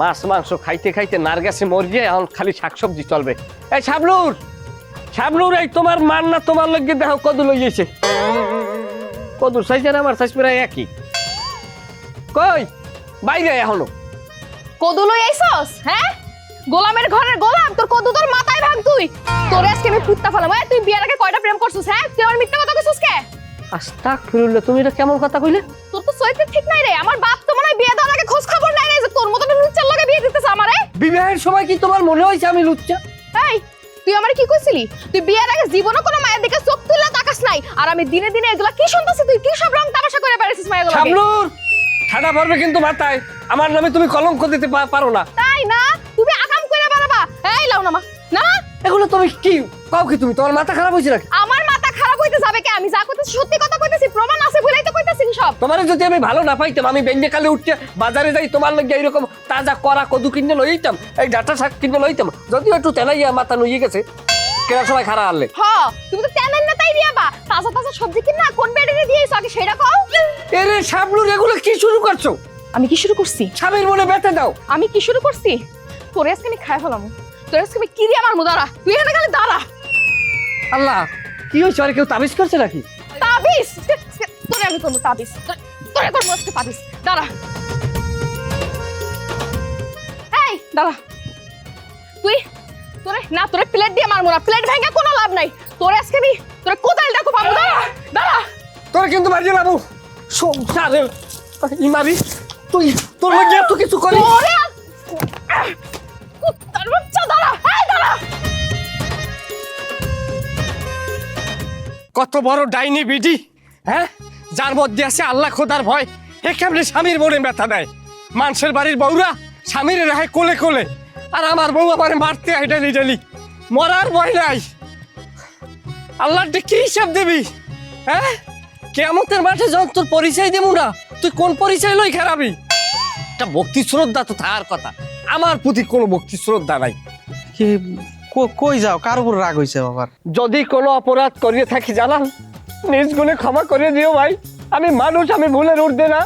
মাছ মাংস খাইতে খাইতে নার গেছে মরিয়ে, এখন খালি শাকসবজি চলবে। এই শাবলুর, শাবলুর, এই তোমার মান না তোমার লগে দেখো কদু লইয়েছে। কদুর সাইজ আর আমার সাইজ প্রায় একই। কই বাইরে এখনো কদু লই আইছস? হ্যাঁ, গোলামের ঘরের গোলাম, তোর কদু তোর মাথায় ভাগ তুই। তোরে আজকে আমি কুত্তা ফেলাম। তুই বিয়ের আগে কয়টা প্রেম করছিস? হ্যাঁ, তুই আমার মিথ্যা কথা কইছিস কে? আস্তাগফিরুল্লাহ, তুমি এটা কেমন কথা কইলে? তোর তো চরিত্র ঠিক নাই রে। আমার বাপ তো মনে হয় বিয়ে দেওয়ার আগে খোঁজ খবর নাই রে যে তোর মতন লুচ্চার লগে বিয়ে দিতেছ আমারে। বিবাহের সময় কি তোমার মনে হয়েছে আমি লুচ্চা? এই, তুই আমারে কি কইছিলি? তুই বিয়ের আগে জীবনে কোনো মায়ের দিকে চোখ তুলে তাকাস নাই, আর আমি দিনে দিনে এগুলা কি শুনতাছি? তুই কি সব রং তামাশা করে বেড়াইছিস মায়ের লগে? শাবলুর, ঠাডা পড়বে কিন্তু মাথায়। আমার নামে তুমি কলঙ্ক দিতে পারো না। তাই না? তুমি আকাম কইরা বেড়াবা। এই লাও নামা নামা। এগুলো তুমি কি কাও কি? তুমি তোমার মাথা খারাপ হয়েছে নাকি? আমার মাথা খারাপ হইতে যাবে কে? আমি যা কইতেছি সত্যি কথা কইতেছি, প্রমাণ আছে বলেই তো কইতেছি সব। তোমার যদি আমি ভালো না পাইতাম, আমি বেঞ্জে কালে উঠতে বাজারে যাই তোমার লাগে এইরকম তাজা করা কদু কিনে লইতাম, এই ডাটা শাক কিনে লইতাম। যদিও একটু তেলাইয়া মাথা নুয়ে গেছে, কেনা সবাই খারাপ আনলে। হ্যাঁ, তুমি তো তেলের না তাই দিয়াবা। তাজা তাজা সবজি কিনা কোন বেডে দিয়েছো আগে সেটা কও। এরে শাবলুর, এগুলো কি শুরু করছো? আমি কি শুরু করছি? স্বামীর মনে ব্যথা দাও। আমি কি শুরু করছি? তোরে আজকে আমি খাই ফেলাম। তোরে আজকে আমি কিরি আমার মুদারা। তুই এখানে খালি দাঁড়া। আল্লাহ, কি হয়েছে? আর কেউ তাবিজ করছে নাকি? তাবিজ? তোরে আমি করবো তাবিজ। তোরে করবো আজকে তাবিজ। দাঁড়া। এই দাঁড়া। তুই তোরে না, তোরে প্লেট দিয়ে মারবো না। প্লেট ভেঙে কোনো লাভ নাই। তোরে আজকে আমি তোরে কোদাল ডাকো পাবো। দাঁড়া দাঁড়া। তোর কিন্তু মারিয়ে লাবো সংসারে ইমারি। তুই তোর লাগে এত কিছু করি? ওরে কুত্তার বাচ্চা, দাঁড়া। এই দাঁড়া। কত বড় ডাইনি বিডি, হ্যাঁ, যার মধ্যে আছে আল্লাহ খোদার ভয়। এ কেমনে স্বামীর মনে ব্যথা দেয়? মানুষের বাড়ির বউরা স্বামীর রাহে কোলে কোলে, আর আমার বউ আমার মারতে হয় ডেলি ডেলি। মরার ভয় নাই। আল্লাহর কি হিসাব দিবি? হ্যাঁ, কেয়ামতের মাঠে যখন তোর পরিচয় দেবো না, তুই কোন পরিচয় লই খারাপি? একটা ভক্তি শ্রদ্ধা তো থাকার কথা। আমার প্রতি কোনো ভক্তি শ্রদ্ধা নাই। কি কই যাও? কার উপর রাগ হইছে বাবার? যদি কোনো অপরাধ করিয়ে থাকি জানাল, নিজ গুণে ক্ষমা করে দিও ভাই। আমি মানুষ, আমি ভুলের ঊর্ধ্বে না।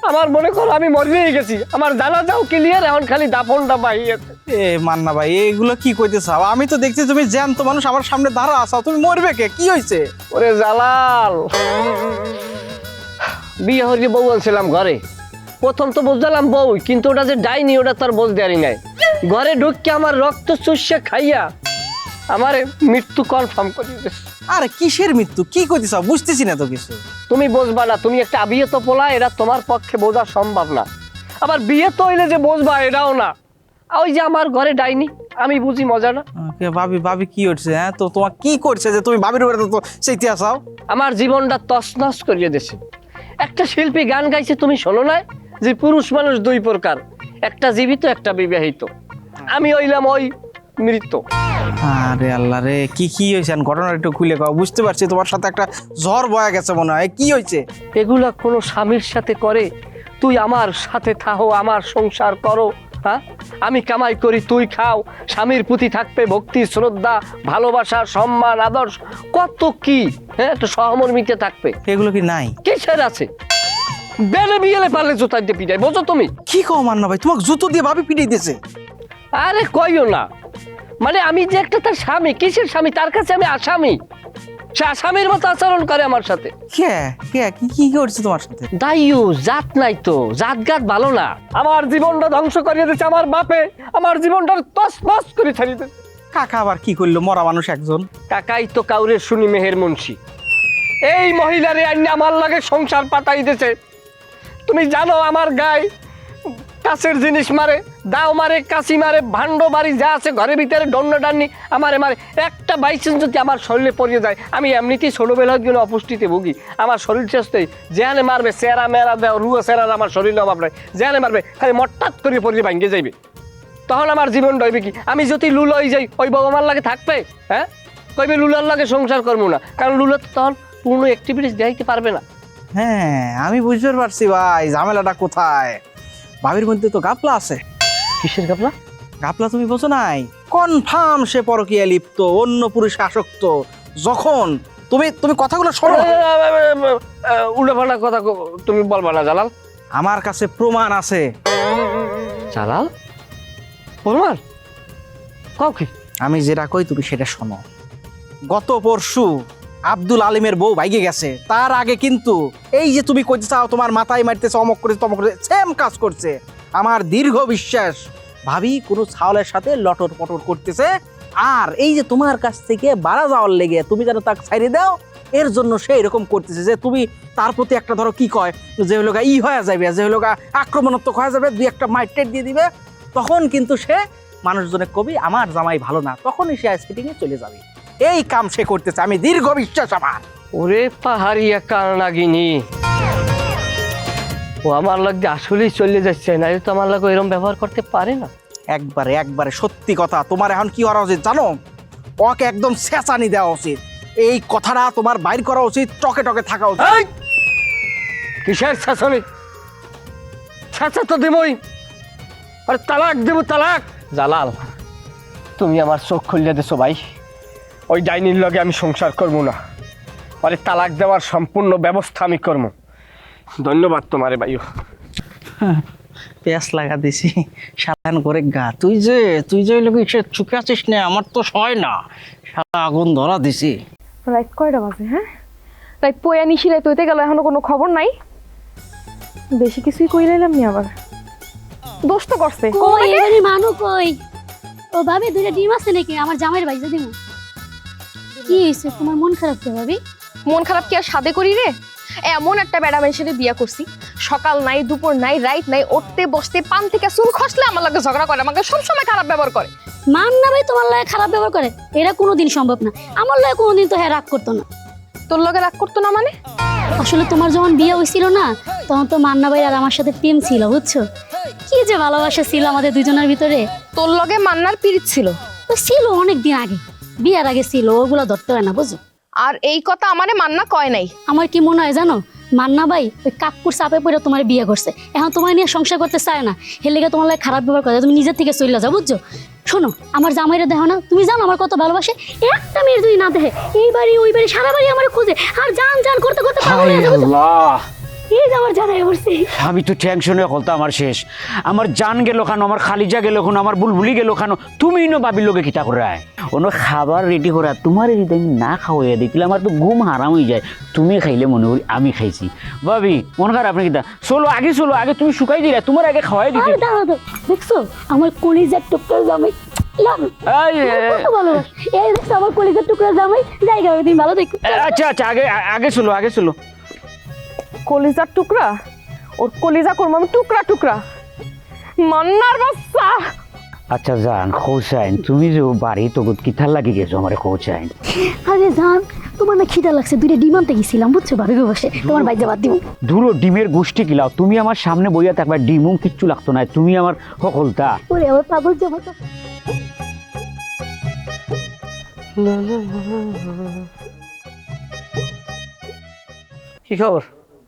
আমার মনে করো আমি মরিয়েই গেছি, আমার জানা যাও ক্লিয়ার, এখন খালি দাফনটা বাহিয়েছে। এ মান্না ভাই, এগুলো কি কইতে চাও? আমি তো দেখছি তুমি জ্যান্ত মানুষ আমার সামনে দাঁড়া আছো, তুমি মরবে কে? কি হইছে? ওরে জালাল, বিয়ে হরিয়ে বউ আনছিলাম ঘরে। প্রথম তো বুঝলাম বউ, কিন্তু ওটা যে ডাইনি ওটা তার বুঝতে পারি নাই। ঘরে ঢুকে আমার রক্ত চুষে খাইয়া আমার মৃত্যু কনফার্ম করে দিয়েছে। আরে কিসের মৃত্যু? কি কইতে চাও? বুঝতেছি না তো কিছু। তুমি বুঝবা না, তুমি একটা আবিয়েত পোলা, এটা তোমার পক্ষে বোঝা সম্ভব না। আবার বিয়ে তো হইলে যে বুঝবা এটাও না। ওই যে আমার ঘরে ডাইনি, আমি বুঝি মজা না। ভাবি ভাবি কি হচ্ছে? হ্যাঁ, তো তোমার কি করছে যে তুমি ভাবির উপরে তো সেইতে আসাও? আমার জীবনটা তছনছ করিয়ে দিয়েছে। একটা শিল্পী গান গাইছে, তুমি শোনো না? যে পুরুষ মানুষ দুই প্রকার, একটা জীবিত, একটা বিবাহিত। আমি হইলাম ওই মৃত। আরে আল্লাহ রে, কি কি হয়েছে? ঘটনাটা একটু খুলে কও। বুঝতে পারছি তোমার সাথে একটা ঝড় বয়া গেছে মনে হয়। কি হয়েছে? এগুলা কোনো স্বামীর সাথে করে? তুই আমার সাথে থাকো, আমার সংসার করো, হ্যাঁ, আমি কামাই করি, তুই খাও। স্বামীর প্রতি থাকবে ভক্তি শ্রদ্ধা ভালোবাসা সম্মান আদর্শ, কত কি, হ্যাঁ, একটা সহমর্মিতে থাকবে। এগুলো কি নাই? কিসের আছে? বেলে বিয়েলে পারলে জোতা দিয়ে পিটাই, বোঝো তুমি? কি কও মান্না ভাই, তোমাকে জুতো দিয়ে ভাবি পিটাই দিয়েছে? আরে কইও না, মানে আমি যে একটা তার স্বামী, কিসের স্বামী? তার কাছে আমি আসামি। সে আসামির মতো আচরণ করে আমার সাথে। কে কে কি কি করছে তোমার সাথে? দাইও জাত নাই তো, জাত গাত ভালো না। আমার জীবনটা ধ্বংস করিয়ে দিচ্ছে আমার বাপে, আমার জীবনটা তছনছ করে ছাড়িয়ে দিচ্ছে। কাকা আবার কি করলো? মরা মানুষ একজন। কাকাই তো কাউরে শুনি মেহের মুন্সি। এই মহিলারে আইনে আমার লাগে সংসার পাতাই দিছে। তুমি জানো আমার গায়ে কাছের জিনিস মারে, দাও মারে, কাশি মারে, ভাণ্ড বাড়ি যা আছে ঘরের ভিতরে দণ্ড ডান্নি আমারে মারে। একটা বাইসেন্স যদি আমার শরীরে পড়িয়ে যায়, আমি এমনিতেই ছোটবেলা গেলে অপুষ্টিতে ভুগি। আমার শরীর চেষ্টাই যেখানে মারবে চেরা মেরা দেও রুয়া চেরার আমার শরীরে অভাব নাই। যেখানে মারবে খালি মট্টাত করে পড়িয়ে ভাঙ্গে যাইবে। তখন আমার জীবন রইবে কি? আমি যদি লুলো হয়ে যাই, ওই বাবা আমার লাগে থাকবে? হ্যাঁ, কইবে লুলার লাগে সংসার করবো না, কারণ লুলো তো তখন পূর্ণ অ্যাক্টিভিটিস দেখাইতে পারবে না। হ্যাঁ, আমি বুঝতে পারছি ভাই ঝামেলাটা কোথায়। ভাবির মধ্যে তো গাপলা আছে। কিসের গাপলা? গাপলা তুমি বোঝো নাই? কনফার্ম সে পরকীয়া লিপ্ত, অন্য পুরুষে আসক্ত। যখন তুমি তুমি কথাগুলো শোনো। উল্টাপাল্টা কথা তুমি বলবা না জালাল। আমার কাছে প্রমাণ আছে। জালাল বলমান কাউ কি? আমি যেটা কই তুমি সেটা শোনো। গত পরশু আব্দুল আলিমের বউ ভাইগে গেছে, তার আগে কিন্তু এই যে তুমি কইতে চাও তোমার মাথায় মারতেছে অমক করে তমক করে, সেম কাজ করছে। আমার দীর্ঘ বিশ্বাস ভাবি কোনো ছাওলের সাথে লটর পটর করতেছে, আর এই যে তোমার কাছ থেকে বাড়া যাওয়ার লেগে তুমি যেন তাকে ছাইড়ে দাও, এর জন্য সে এরকম করতেছে যে তুমি তার প্রতি একটা ধরো কি কয় যে হলো ই হয়ে যাবে, যে হলো আক্রমণাত্মক হয়ে যাবে, দুই একটা মাইটেট দিয়ে দিবে, তখন কিন্তু সে মানুষজনের কবি আমার জামাই ভালো না, তখনই সে আইসকিটিংয়ে চলে যাবে। এই কাম সে করতেছে, আমি দীর্ঘ বিশ্বাস আমার। ওরে পাহাড়িয়া কারণাগিনী, ও আমার লাগে আসলেই চলে যাচ্ছে, না তো আমার লাগে এরকম ব্যবহার করতে পারে না। একবারে একবারে সত্যি কথা। তোমার এখন কি করা উচিত জানো? ওকে একদম চেঁচানি দেওয়া উচিত, এই কথাটা তোমার বাইর করা উচিত, টকে টকে থাকা উচিত। এই! কিসের শাসনে? শাসা তো দেবই, আরে তালাক দেব তালাক। জালাল, তুমি আমার চোখ খুলিয়ে দিছো ভাই, ওই ডাইনির লগে আমি সংসার করবো না, আরে তালাক দেওয়ার সম্পূর্ণ ব্যবস্থা আমি করবো। ধন্যবাদ তোমারে ভাইও। পেঁয়াজ লাগা দিছি সাবধান করে গা। তুই যে লোক সে চুকে আছিস না, আমার তো সয় না, সারা আগুন ধরা দিছি। রাত কয়টা বাজে? হ্যাঁ, রাত পয়া নিশিলে তৈতে গেল, এখনো কোনো খবর নাই। বেশি কিছুই কই লাইলাম নি, আবার দোষ তো করছে। কই এবারে মানু কই? ও ভাবি দুইটা ডিম আছে নাকি আমার জামাইয়ের বাইজা দিমু? কি হইছে তোমার মন খারাপ কে ভাবি? মন খারাপ কি আর সাদে করি রে? এমন একটা বেড়া মানুষের বিয়া করছি, সকাল নাই দুপুর নাই রাইত নাই, উঠতে বসতে পান থেকে চুল খসলে আমার লাগে ঝগড়া করে, আমাকে সবসময় খারাপ ব্যবহার করে। মান না ভাই তোমার লাগে খারাপ ব্যবহার করে? এটা কোনোদিন সম্ভব না। আমার লাগে কোনোদিন তো হ্যাঁ রাগ করতো না। তোর লগে রাগ করতো না মানে? আসলে তোমার যখন বিয়ে হয়েছিল না, তখন তো মান্না ভাই আর আমার সাথে প্রেম ছিল, বুঝছো? কি যে ভালোবাসা ছিল আমাদের দুজনের ভিতরে। তোর লগে মান্নার পিরিত ছিল? তো ছিল অনেক দিন আগে, বিয়ার আগে ছিল, ওগুলো ধরতে হয় না, বুঝো? আর এই কথা আমারে মান্না কয় নাই। আমার কি মনে হয় জানো, মান্না ভাই ওই কাকুর চাপে পড়ে তোমার বিয়ে করছে, এখন তোমার নিয়ে সংসার করতে চায় না, হেলে গিয়ে তোমার লাগে খারাপ ব্যবহার করে, তুমি নিজের থেকে চলে যাও, বুঝছো? শোনো, আমার জামাইরা দেখো না, তুমি জানো আমার কত ভালোবাসে, একটা মেয়ের যদি না দেখে এই বাড়ি ওই বাড়ি সারা বাড়ি আমার খুঁজে, আর জান জান করতে করতে পাগল হয়ে যাবে, বুঝছো? এই যে আমার জানাই বলছি, আমি তো টেনশনে হলতা আমার শেষ, আমার জান গেল খানো, আমার খালিজা গেল খানো, আমার বুলবুলি গেল খানো, তুমি নো বাবির লোকে কিতা করে অন্য খাবার রেডি করা, তোমার যদি আমি না খাওয়াইয়া দেখলে আমার তো ঘুম হারাম হয়ে যায়, তুমি খাইলে মনে করি আমি খাইছি। ভাবি মন খারাপ আপনি কিতা, চলো আগে তুমি শুকাই দিলে, তোমার আগে খাওয়াই দিতে। আর দাঁড়া তো, দেখছো আমার কলিজার টুকরা জামাই, এই দেখছো আমার কলিজার টুকরা জামাই, জায়গা তুমি ভালো দেখো। আচ্ছা আগে চলো। কলিজার টুকরা? ওর কলিজা করবো আমি টুকরা টুকরা, মান্নার বাচ্চা। আচ্ছা জান খোঁচাইন, তুমি যে বাড়ি তো কিথার লাগি গেছো আমার খোঁচাইন। আরে জান, তোমার না খিদা লাগছে, দুইটা ডিম আনতে গেছিলাম, বুঝছো? ভাবি বসে তোমার বাইজা বাদ দিব। ধুরো ডিমের গোষ্ঠী কিলাও, তুমি আমার সামনে বইয়া থাকবা, ডিমও কিচ্ছু লাগতো না, তুমি আমার সকলতা। ওরে আমার পাগল জামাটা। কি খবর?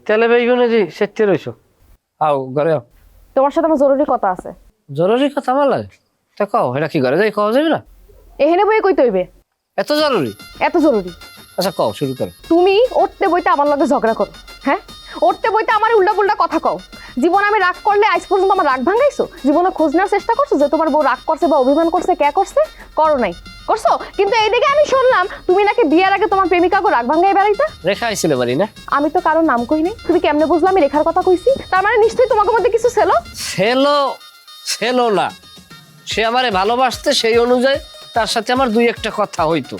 তেলে বেগুনে জি সেটতে রইছো? আও ঘরে আও। তোমার সাথে আমার জরুরি কথা আছে। জরুরি কথা আমার লাগে? তা কও, এটা কি ঘরে যাই কওয়া যাবে না? এখানে বই কইতে হইবে। এত জরুরি? এত জরুরি? আচ্ছা কও, শুরু করো। তুমি উঠতে বইতে আমার লগে ঝগড়া করো, হ্যাঁ? উঠতে বইতে আমার উল্টা পুল্টা কথা কও। জীবনে আমি রাগ করলে আজ পর্যন্ত আমার রাগ ভাঙাইছো? জীবনে খোঁজ নেওয়ার চেষ্টা করছো যে তোমার বউ রাগ করছে বা অভিমান করছে, কে করছে? করো নাই, করছো? কিন্তু এইদিকে আমি শুনলাম তুমি নাকি বিয়ের আগে তোমার প্রেমিকাকে রাগ ভাঙাই বেড়াইতা। রেখা আইছিল বাড়ি না? আমি তো কারোর নাম কই নাই, তুমি কেমনে বুঝলা আমি রেখার কথা কইছি? তার মানে নিশ্চয়ই তোমাকে মধ্যে কিছু ছিল। ছিল না, সে আমারে ভালোবাসতে, সেই অনুযায়ী তার সাথে আমার দুই একটা কথা হইতো,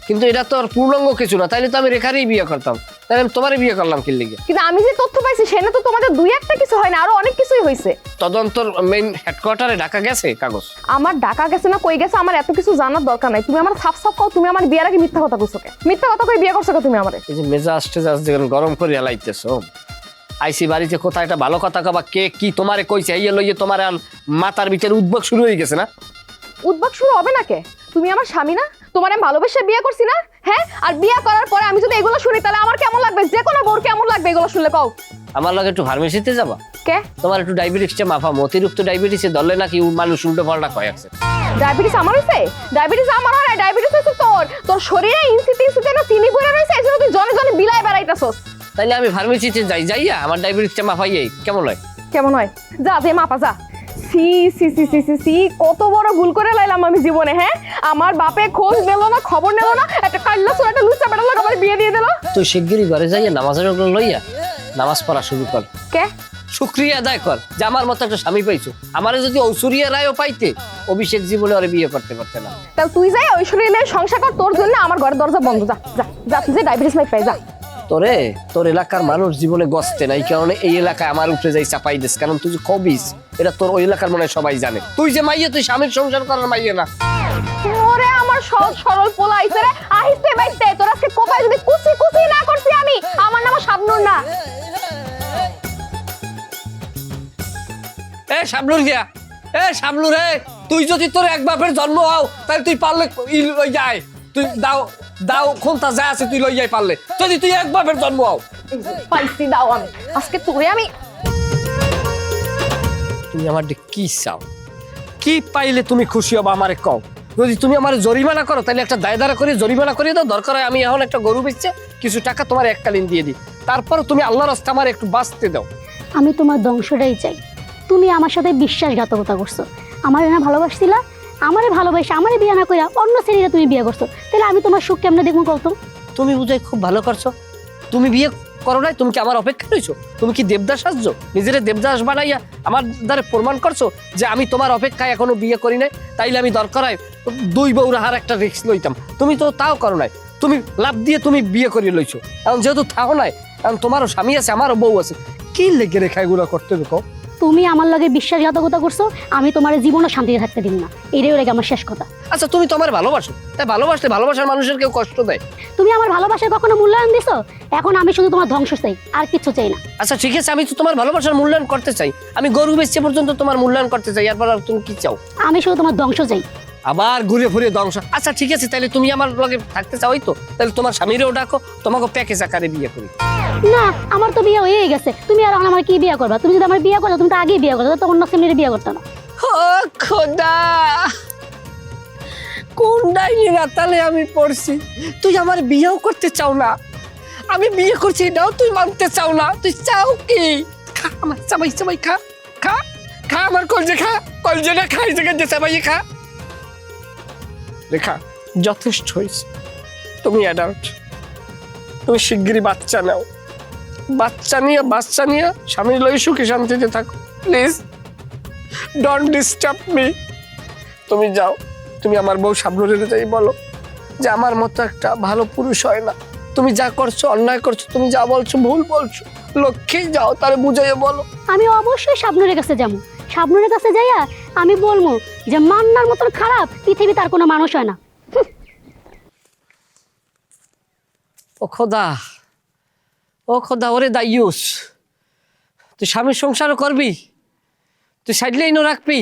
কিন্তু এটা তো আর পূর্ণাঙ্গ কিছু না। তাইলে তো আমি রেখারই বিয়ে করতাম, তাই আমি তোমারই বিয়ে করলাম কি লিগে? কিন্তু আমি যে তথ্য পাইছি সেটা তো তোমাদের দুই একটা কিছু হয় না, আরো অনেক কিছুই হইছে। তদন্তর মেইন হেডকোয়ার্টারে ঢাকা গেছে কাগজ। আমার ঢাকা গেছে না কই গেছে আমার এত কিছু জানার দরকার নাই। তুমি আমার সাফ সাফ কও, তুমি আমার বিয়ের আগে মিথ্যা কথা কইছো কে? মিথ্যা কথা কই বিয়ে করছো কে তুমি আমারে? এই যে মেজাজ টেজাজ যেখানে গরম করে এলাইতেছো, আইসি বাড়িতে কোথায় একটা ভালো কথা কবা, কে কি তোমারে কইছে, এই লইয়ে তোমার মাথার ভিতরে উদ্ভব শুরু হয়ে গেছে না? উদ্ভব শুরু হবে না কে? তুমি আমার স্বামী না? তোমার আমি ভালোবেসে বিয়ে করছি না? হ্যাঁ, আর বিয়ে করার পরে আমি যদি এগুলো শুনি তাহলে আমার কেমন লাগবে? যে কোনো বউর কেমন লাগবে এগুলো শুনলে কও? আমার লাগে একটু ফার্মেসিতে যাবা? কে? তোমার একটু ডায়াবেটিসটা মাফাম, অতিরিক্ত ডায়াবেটিসে ধরলে নাকি মানুষ উল্টো পাল্টা কয় আছে। ডায়াবেটিস আমার হইছে? ডায়াবেটিস আমার হয় না, ডায়াবেটিস হইছে তোর। তোর শরীরে ইনসিতে না চিনি পড়ে রইছে, এজন্য তুই জনে জনে বিলাই বেড়াইতাছস। তাইলে আমি ফার্মেসিতে যাইয়া আমার ডায়াবেটিসটা মাফাইয়ে কেমন হয়? কেমন হয়? যা যে মাপা যা। সি সি সি সি সি সি কত বড় ভুল করে লাইলাম আমি জীবনে। হ্যাঁ, আমার বাপে খোঁজ নিল না, খবর নিল না, একটা কাল্লা ছোট একটা লুচা বেটা লোক আমার বিয়ে দিয়ে দিল। তুই শিগগিরই ঘরে যাইয়া নামাজের ওগুলো লইয়া নামাজ পড়া শুরু কর। কে? শুক্রিয়া আদায় কর যে আমার মতো একটা স্বামী পাইছো। আমারে যদি ঐশ্বরিয়া রায়ও পাইতে, অভিষেক জীবনে ওরে বিয়ে করতে পারতে না। তাও তুই যাই ঐশ্বরিয়া সংসার কর, তোর জন্য আমার ঘরের দরজা বন্ধ। যা যা যা, তুই যে ডায়াবেটিস মাই পাই যা। তোর এলাকার মানুষ জীবনে গসতে না, এই কারণে এই এলাকায় আমার উপরে যাই চাপাই দিস, কারণ তুই যে কবিস এটা তোর ওই এলাকার মনে হয় সবাই জানে। তুই যে মাইয়া, তুই স্বামীর সংসার করার মাইয়া না। ওরে আমার সহজ সরল পোলা আইছে রে, আইতে বাইতে তোর আজকে কোপায় যদি কুচি কুচি না করছি আমি, আমার নাম শাবনুর না। এ শাবনুর গিয়া, এ শাবনুর রে, তুই যদি তোর এক বাপের জন্ম হও তাহলে তুই পারলে লই যায়, তুই দাও কোনটা যা আছে তুই লই যাই পারলে, যদি তুই এক বাপের জন্ম হও। পাইছি দাও আমি আজকে তোরে আমি। তুমি আমার কি চাও? কি পাইলে তুমি খুশি হবা আমারে কও। যদি তুমি আমার জরিমানা করো তাহলে একটা দায়দারা করে জরিমানা করে দাও, দরকার হয় আমি এখন একটা গরু বেচছে কিছু টাকা তোমার এককালীন দিয়ে দিই, তারপর তুমি আল্লাহর রাস্তায় আমার একটু বাঁচতে দাও। আমি তোমার ধ্বংসটাই চাই। তুমি আমার সাথে বিশ্বাসঘাতকতা করছো, আমার না ভালোবাসছিলা, আমারে ভালোবাসে আমারে বিয়ে না কইরা অন্য ছেলেরা তুমি বিয়ে করছো, তাহলে আমি তোমার সুখ কেমনে দেখবো কত? তুমি বুঝাই খুব ভালো করছো। তুমি বিয়ে করো নাই, তুমি কি আমার অপেক্ষা রইছো? তুমি কি দেবদাস আসছো? নিজের দেবদাস বানাইয়া আমার দ্বারা প্রমাণ করছো যে আমি তোমার অপেক্ষায় এখনো বিয়ে করি নাই, তাইলে আমি দরকার হয় 2 বউরা হার একটা রিস্ক লইতাম। তুমি তো তাও করো নাই, তুমি লাভ দিয়ে তুমি বিয়ে করিয়ে লইছো। এখন যেহেতু থাও নাই, এখন তোমারও স্বামী আছে আমারও বউ আছে, কি লেগে রেখা এগুলো করতে দেখো? তুমি আমার লগে বিশ্বাসঘাতকতা করছো, আমি তোমার জীবনও শান্তিতে থাকতে দিন না, এটাই ওর আমার শেষ কথা। আচ্ছা তুমি তো আমার ভালোবাসো, তাই ভালোবাসলে ভালোবাসার মানুষের কেউ কষ্ট দেয়? তুমি আমার ভালোবাসার কখনো মূল্যায়ন দিছো? এখন আমি শুধু তোমার ধ্বংস চাই, আর কিছু চাই না। আচ্ছা ঠিক আছে, আমি তো তোমার ভালোবাসার মূল্যায়ন করতে চাই, আমি গরু বেচছে পর্যন্ত তোমার মূল্যায়ন করতে চাই, এরপর আর তুমি কি চাও? আমি শুধু তোমার ধ্বংস চাই। আবার ঘুরে ফিরে ধ্বংস। আচ্ছা ঠিক আছে, তাহলে তুমি আমার লগে থাকতে চাও, তো তাহলে তোমার স্বামীরেও ডাকো, তোমাকে প্যাকেজ আকারে বিয়ে করি। না, আমার তো বিয়ে হয়ে গেছে, তুমি আর আমার কি বিয়ে করবা? তুমি যদি আমার বিয়ে করো, তুমি তো আগেই বিয়ে করো, তো অন্য ছেলের বিয়ে করতে না। ও খোদা, কোন ডাইনি রাতালে আমি পড়ছি। তুই আমার বিয়েও করতে চাও না, আমি বিয়ে করছি এটাও তুই মানতে চাও না। তুই চাও কি? খা আমার চাবাই চাবাই খা, খা খা আমার কলজে খা, কলজেটা খাই জায়গায় যে চাবাই খা। রেখা যথেষ্ট হয়েছে, তুমি অ্যাডাল্ট, তুমি শিগগিরই বাচ্চা নাও, বাচ্চা নিয়ে স্বামী লই সুখে শান্তিতে থাকো। Please don't disturb me. তুমি যাও, তুমি আমার বউ শাবনুরের যাই বলো যে আমার মতো একটা ভালো পুরুষ হয় না, তুমি যা করছো অন্যায় করছো, তুমি যা বলছো ভুল বলছো, লক্ষ্যে যাও তারে বুঝাইয়ে বলো। আমি অবশ্যই শাবনুরের কাছে যাবো, শাবনুরের কাছে যাইয়া আমি বলবো যে মান্নার মতন খারাপ পৃথিবীতে আর কোনো মানুষ হয় না। ও খোদা, ও খোদা, ওরে দাইয়ুস, তুই স্বামীর সংসারও করবি, তুই সাইডলাইনও রাখবি,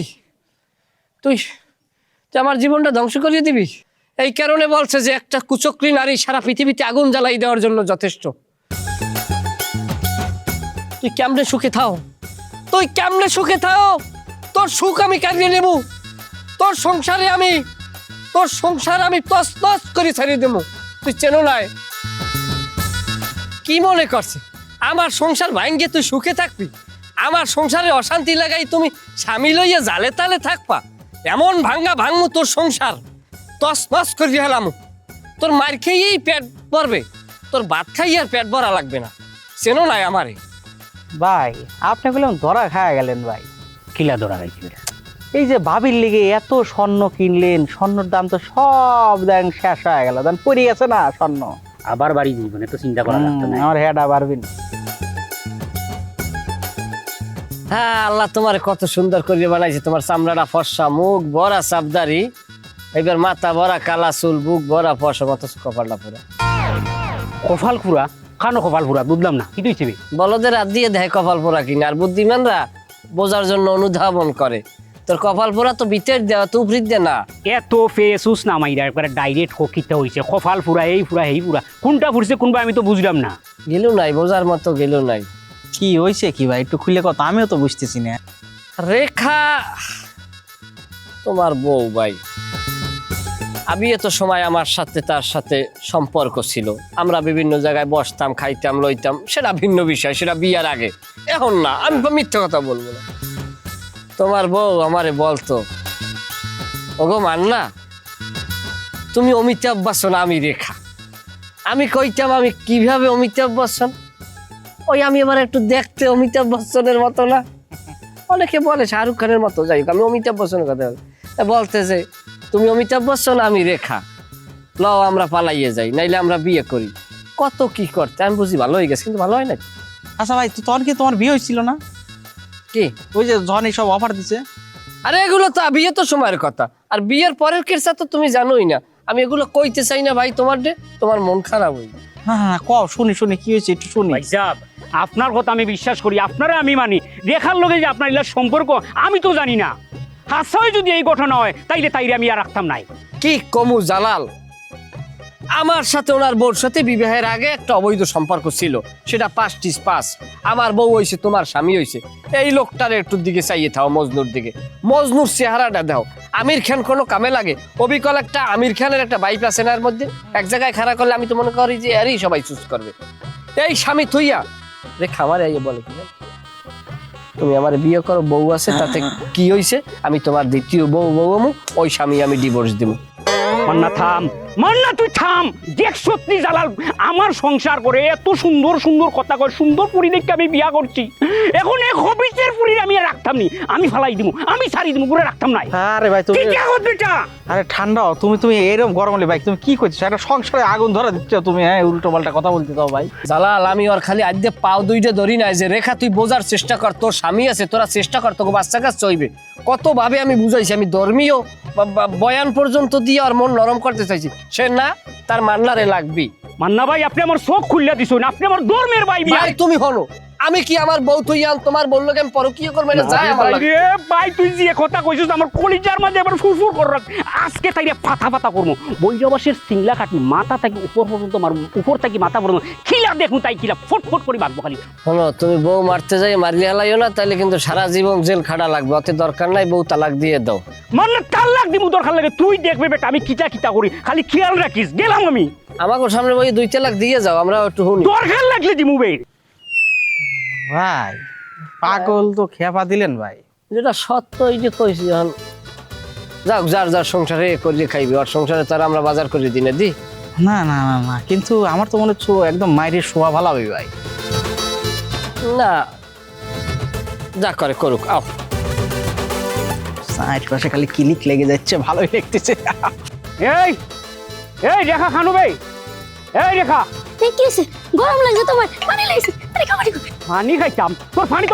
তুই আমার জীবনটা ধ্বংস করিয়ে দিবি। এই কারণে বলছে যে একটা কুচক্রী নারী সারা পৃথিবীতে আগুন জ্বালাই দেওয়ার জন্য যথেষ্ট। তুই কেমনে সুখে থাও, তুই কেমনে সুখে থাও, তোর সুখ আমি কাটিয়ে নেব, তোর সংসার আমি তস তস করে ছাড়িয়ে দেবো। তুই চেনো নাই কি মনে করছে আমার সংসার ভাঙ্গে তুই সুখে থাকবি? আমার সংসারে অশান্তি লাগাই তুমি স্বামী লইয়া জালে তালে থাকবা? এমন ভাঙমু তোর সংসার, তস নস করে হেলামু। তোর মার খেয়েই পেট ভরবে, তোর ভাত খাইয়ে আর পেট ভরা লাগবে না। চেনো নাই আমারে? ভাই আপনি বললাম ধরা খায়া গেলেন ভাই। কিলা ধরা খাইছি? এই যে ভাবির লিগে এত স্বর্ণ কিনলেন, স্বর্ণর দাম তো সব দেন শেষ হয়ে গেল, দেন পড়ে গেছে না স্বর্ণ। আবার বাড়ি জীবনে তো চিন্তা করা লাগতো না। আমার হেড আবারবিন। হ্যাঁ, আল্লাহ তোমার কত সুন্দর করে বানাইছে, তোমার চামড়াটা ফর্সা, মুখ বড়া সাবদারি, এবার মাথা বড়া কালা চুল, বুক বড়া ফর্সা, মতো কপালটা পুরা। কপাল পুরা? কানো কপাল পুরা? বুঝলাম না, কি তুই বলদের হাত দিয়ে দেয় কপাল পোড়া কিনা, আর বুদ্ধিমানরা বোঝার জন্য অনুধাবন করে। তোর কপাল পোড়া তো ভিতর দেওয়া, তো উপরিত দে না। এত ফেসুস না মাইরা একবারে ডাইরেক্ট হকিতে হইছে, কপাল পুরা, এই পুরা এই পুরা, কোনটা ফুরছে কোনটা আমি তো বুঝলাম না। গেল নাই, বোঝার মতো গেল নাই। কি হয়েছে কি ভাই, একটু খুলে কথা, আমিও তো বুঝতেছি না। রেখা তোমার বউ ভাই, আমি এত সময় আমার সাথে তার সাথে সম্পর্ক ছিল, আমরা বিভিন্ন জায়গায় বসতাম, খাইতাম, লইতাম, সেটা ভিন্ন বিষয়, সেটা বিয়ার আগে। এখন না, আমি মিথ্যে কথা বলবো না। তোমার বউ আমারে বলতো, ওগো মান্না, তুমি অমিতাভ বচ্চন, আমি রেখা। আমি কইতাম আমি কিভাবে অমিতাভ বচ্চন, ওই আমি এবার একটু দেখতে অমিতাভ বচ্চনের মতো না। অনেকে বলে শাহরুখ খানের মতো, যাই হোক আমি অমিতাভ বচ্চনের কথা বলি। বলতেছে তুমি অমিতাভ বচ্চন, আমি রেখা, লও আমরা পালাইয়ে যাই, নাইলে আমরা বিয়ে করি। কত কি করতে, আমি বুঝি ভালো হয়ে গেছে, কিন্তু ভালো হয় না। আচ্ছা ভাই, তখন কি তোমার বিয়ে হয়েছিল না? কি ওই যে যখন এইসব অফার দিছে। আরে এগুলো তো বিয়ে তো সময়ের কথা, আর বিয়ের পরের কেসা তো তুমি জানোই না। আমি এগুলো কইতে চাই না ভাই, তোমার মন খারাপ হই। হ্যাঁ হ্যাঁ, কও, শুনি শুনি কি হয়েছে একটু শুনি। ভাইসাব, আপনার কথা আমি বিশ্বাস করি, আপনারা আমি মানি। রেখার লগে যে আপনার ইলার সম্পর্ক আমি তো জানি না। হাসায় যদি এই ঘটনা হয় তাইলে আমি আর রাখতাম নাই। কি কমু জালাল, আমার সাথে ওনার বউর সাথে বিবাহের আগে একটা অবৈধ সম্পর্ক ছিল, সেটা 5 আমার বউ হইছে, তোমার স্বামী হইছে। এই লোকটার একটু দিকে চাইয়ে থাও, মজনুর দিকে। মজনুর চেহারাটা দাও। আমির খান কোনো কামে লাগে? অবিকল একটা আমির খানের একটা বাইপ আছে না, এর মধ্যে এক জায়গায় খাড়া করলে আমি তো মনে করি যে এরই সবাই চুজ করবে। এই স্বামী থইয়া রেখা আমার এই বলে কি, তুমি আমার বিয়ে করো, বউ আছে, তাতে কি হইছে? আমি তোমার দ্বিতীয় বউ আমু, ওই স্বামী আমি ডিভোর্স দিব। মান্না থাম, মান্না তুই থাম। দেখ সত্যি জালাল আমার সংসার করে এত সুন্দর সুন্দর কথা কয়, সুন্দর পুরি দেখে আমি বিয়া করছি। এখন এক হবিসের পুরি আমি আর রাখতাম নি, আমি ফালাই দিব, আমি ছাড়ি দিব, পুরো রাখতাম নাই। আরে ভাই তুমি, কি কে করবে এটা? আরে ঠান্ডা হও, তুমি এরকম গরম হলে ভাই তুমি কি করছো? একটা সংসারে আগুন ধরা দিচ্ছ তুমি, হ্যাঁ উল্টো পাল্টা কথা বলতে দাও ভাই। জালাল আমি ওর খালি আজ পাও দুইটা ধরি নাই যে রেখা তুই বোঝার চেষ্টা কর, তোর স্বামী আছে, তোরা চেষ্টা কর, তোকে বাচ্চা কাজ চইবে। কত ভাবে আমি বুঝাইছি, আমি ধর্মীয় বয়ান পর্যন্ত দিয়ে আর মন নরম করতে চাইছি, সে না, তার মান্নারে লাগবি। মান্না ভাই আপনি আমার চোখ খুললে দিছেন, আপনি আমার ধর্মের ভাই। ভাই তুমি হলো, আমি কি আমার বউ তুই তোমার বললো আমি পরকীয় করবো, এটা যায় আমার লাগে। ভাই তুই যে কথা কইছিস আমার কলিজার মাঝে আবার ফুরফুর করে রাখ। আজকে তাইরে ফাটা করবো। বৈরবাসের সিংলা কাটি মাথা থেকে উপর পর্যন্ত মারবো, উপর থেকে মাথা পর্যন্ত খিলা দেখুন, তাই খিলা ফটফট করে বাঁধবো খালি। শোনো, তুমি বউ মারতে যাই মারিয়ে হালাইও না, তাহলে কিন্তু সারা জীবন জেল খাটা লাগবে। অত দরকার নাই, বউ তালাক দিয়ে দাও। মারলে তালাক দিব দরকার লাগে, তুই দেখবে বেটা আমি কিটা করি, খালি খেয়াল রাখিস। গেলাম আমি, আমাকে সামনে বই 2 তালাক দিয়ে যাও, আমরা একটু শুনি। দরকার লাগলে দিমু বে। ভাই পাগল তো খেপা দিলেন ভাই। যেটা সত্য এই যে কইছি, যখন যাও যার যার সংসারে করিয়ে খাইবে, আর সংসারে তারা আমরা বাজার করে দিনে দি। না না না না, কিন্তু আমার তো মনে হচ্ছে ও একদম মায়ের শোয়া ভালো হবে ভাই। না, যা করে করুক, আও। সাইড পাশে খালি ক্লিক লেগে যাচ্ছে, ভালোই লাগতেছে। এই এই রেখা খানু ভাই, এই রেখা, এই কি হয়েছে? গরম লাগছে তোমার? পানি লাগছে? আরে খাবারই পানি খাইতাম, তোর পানি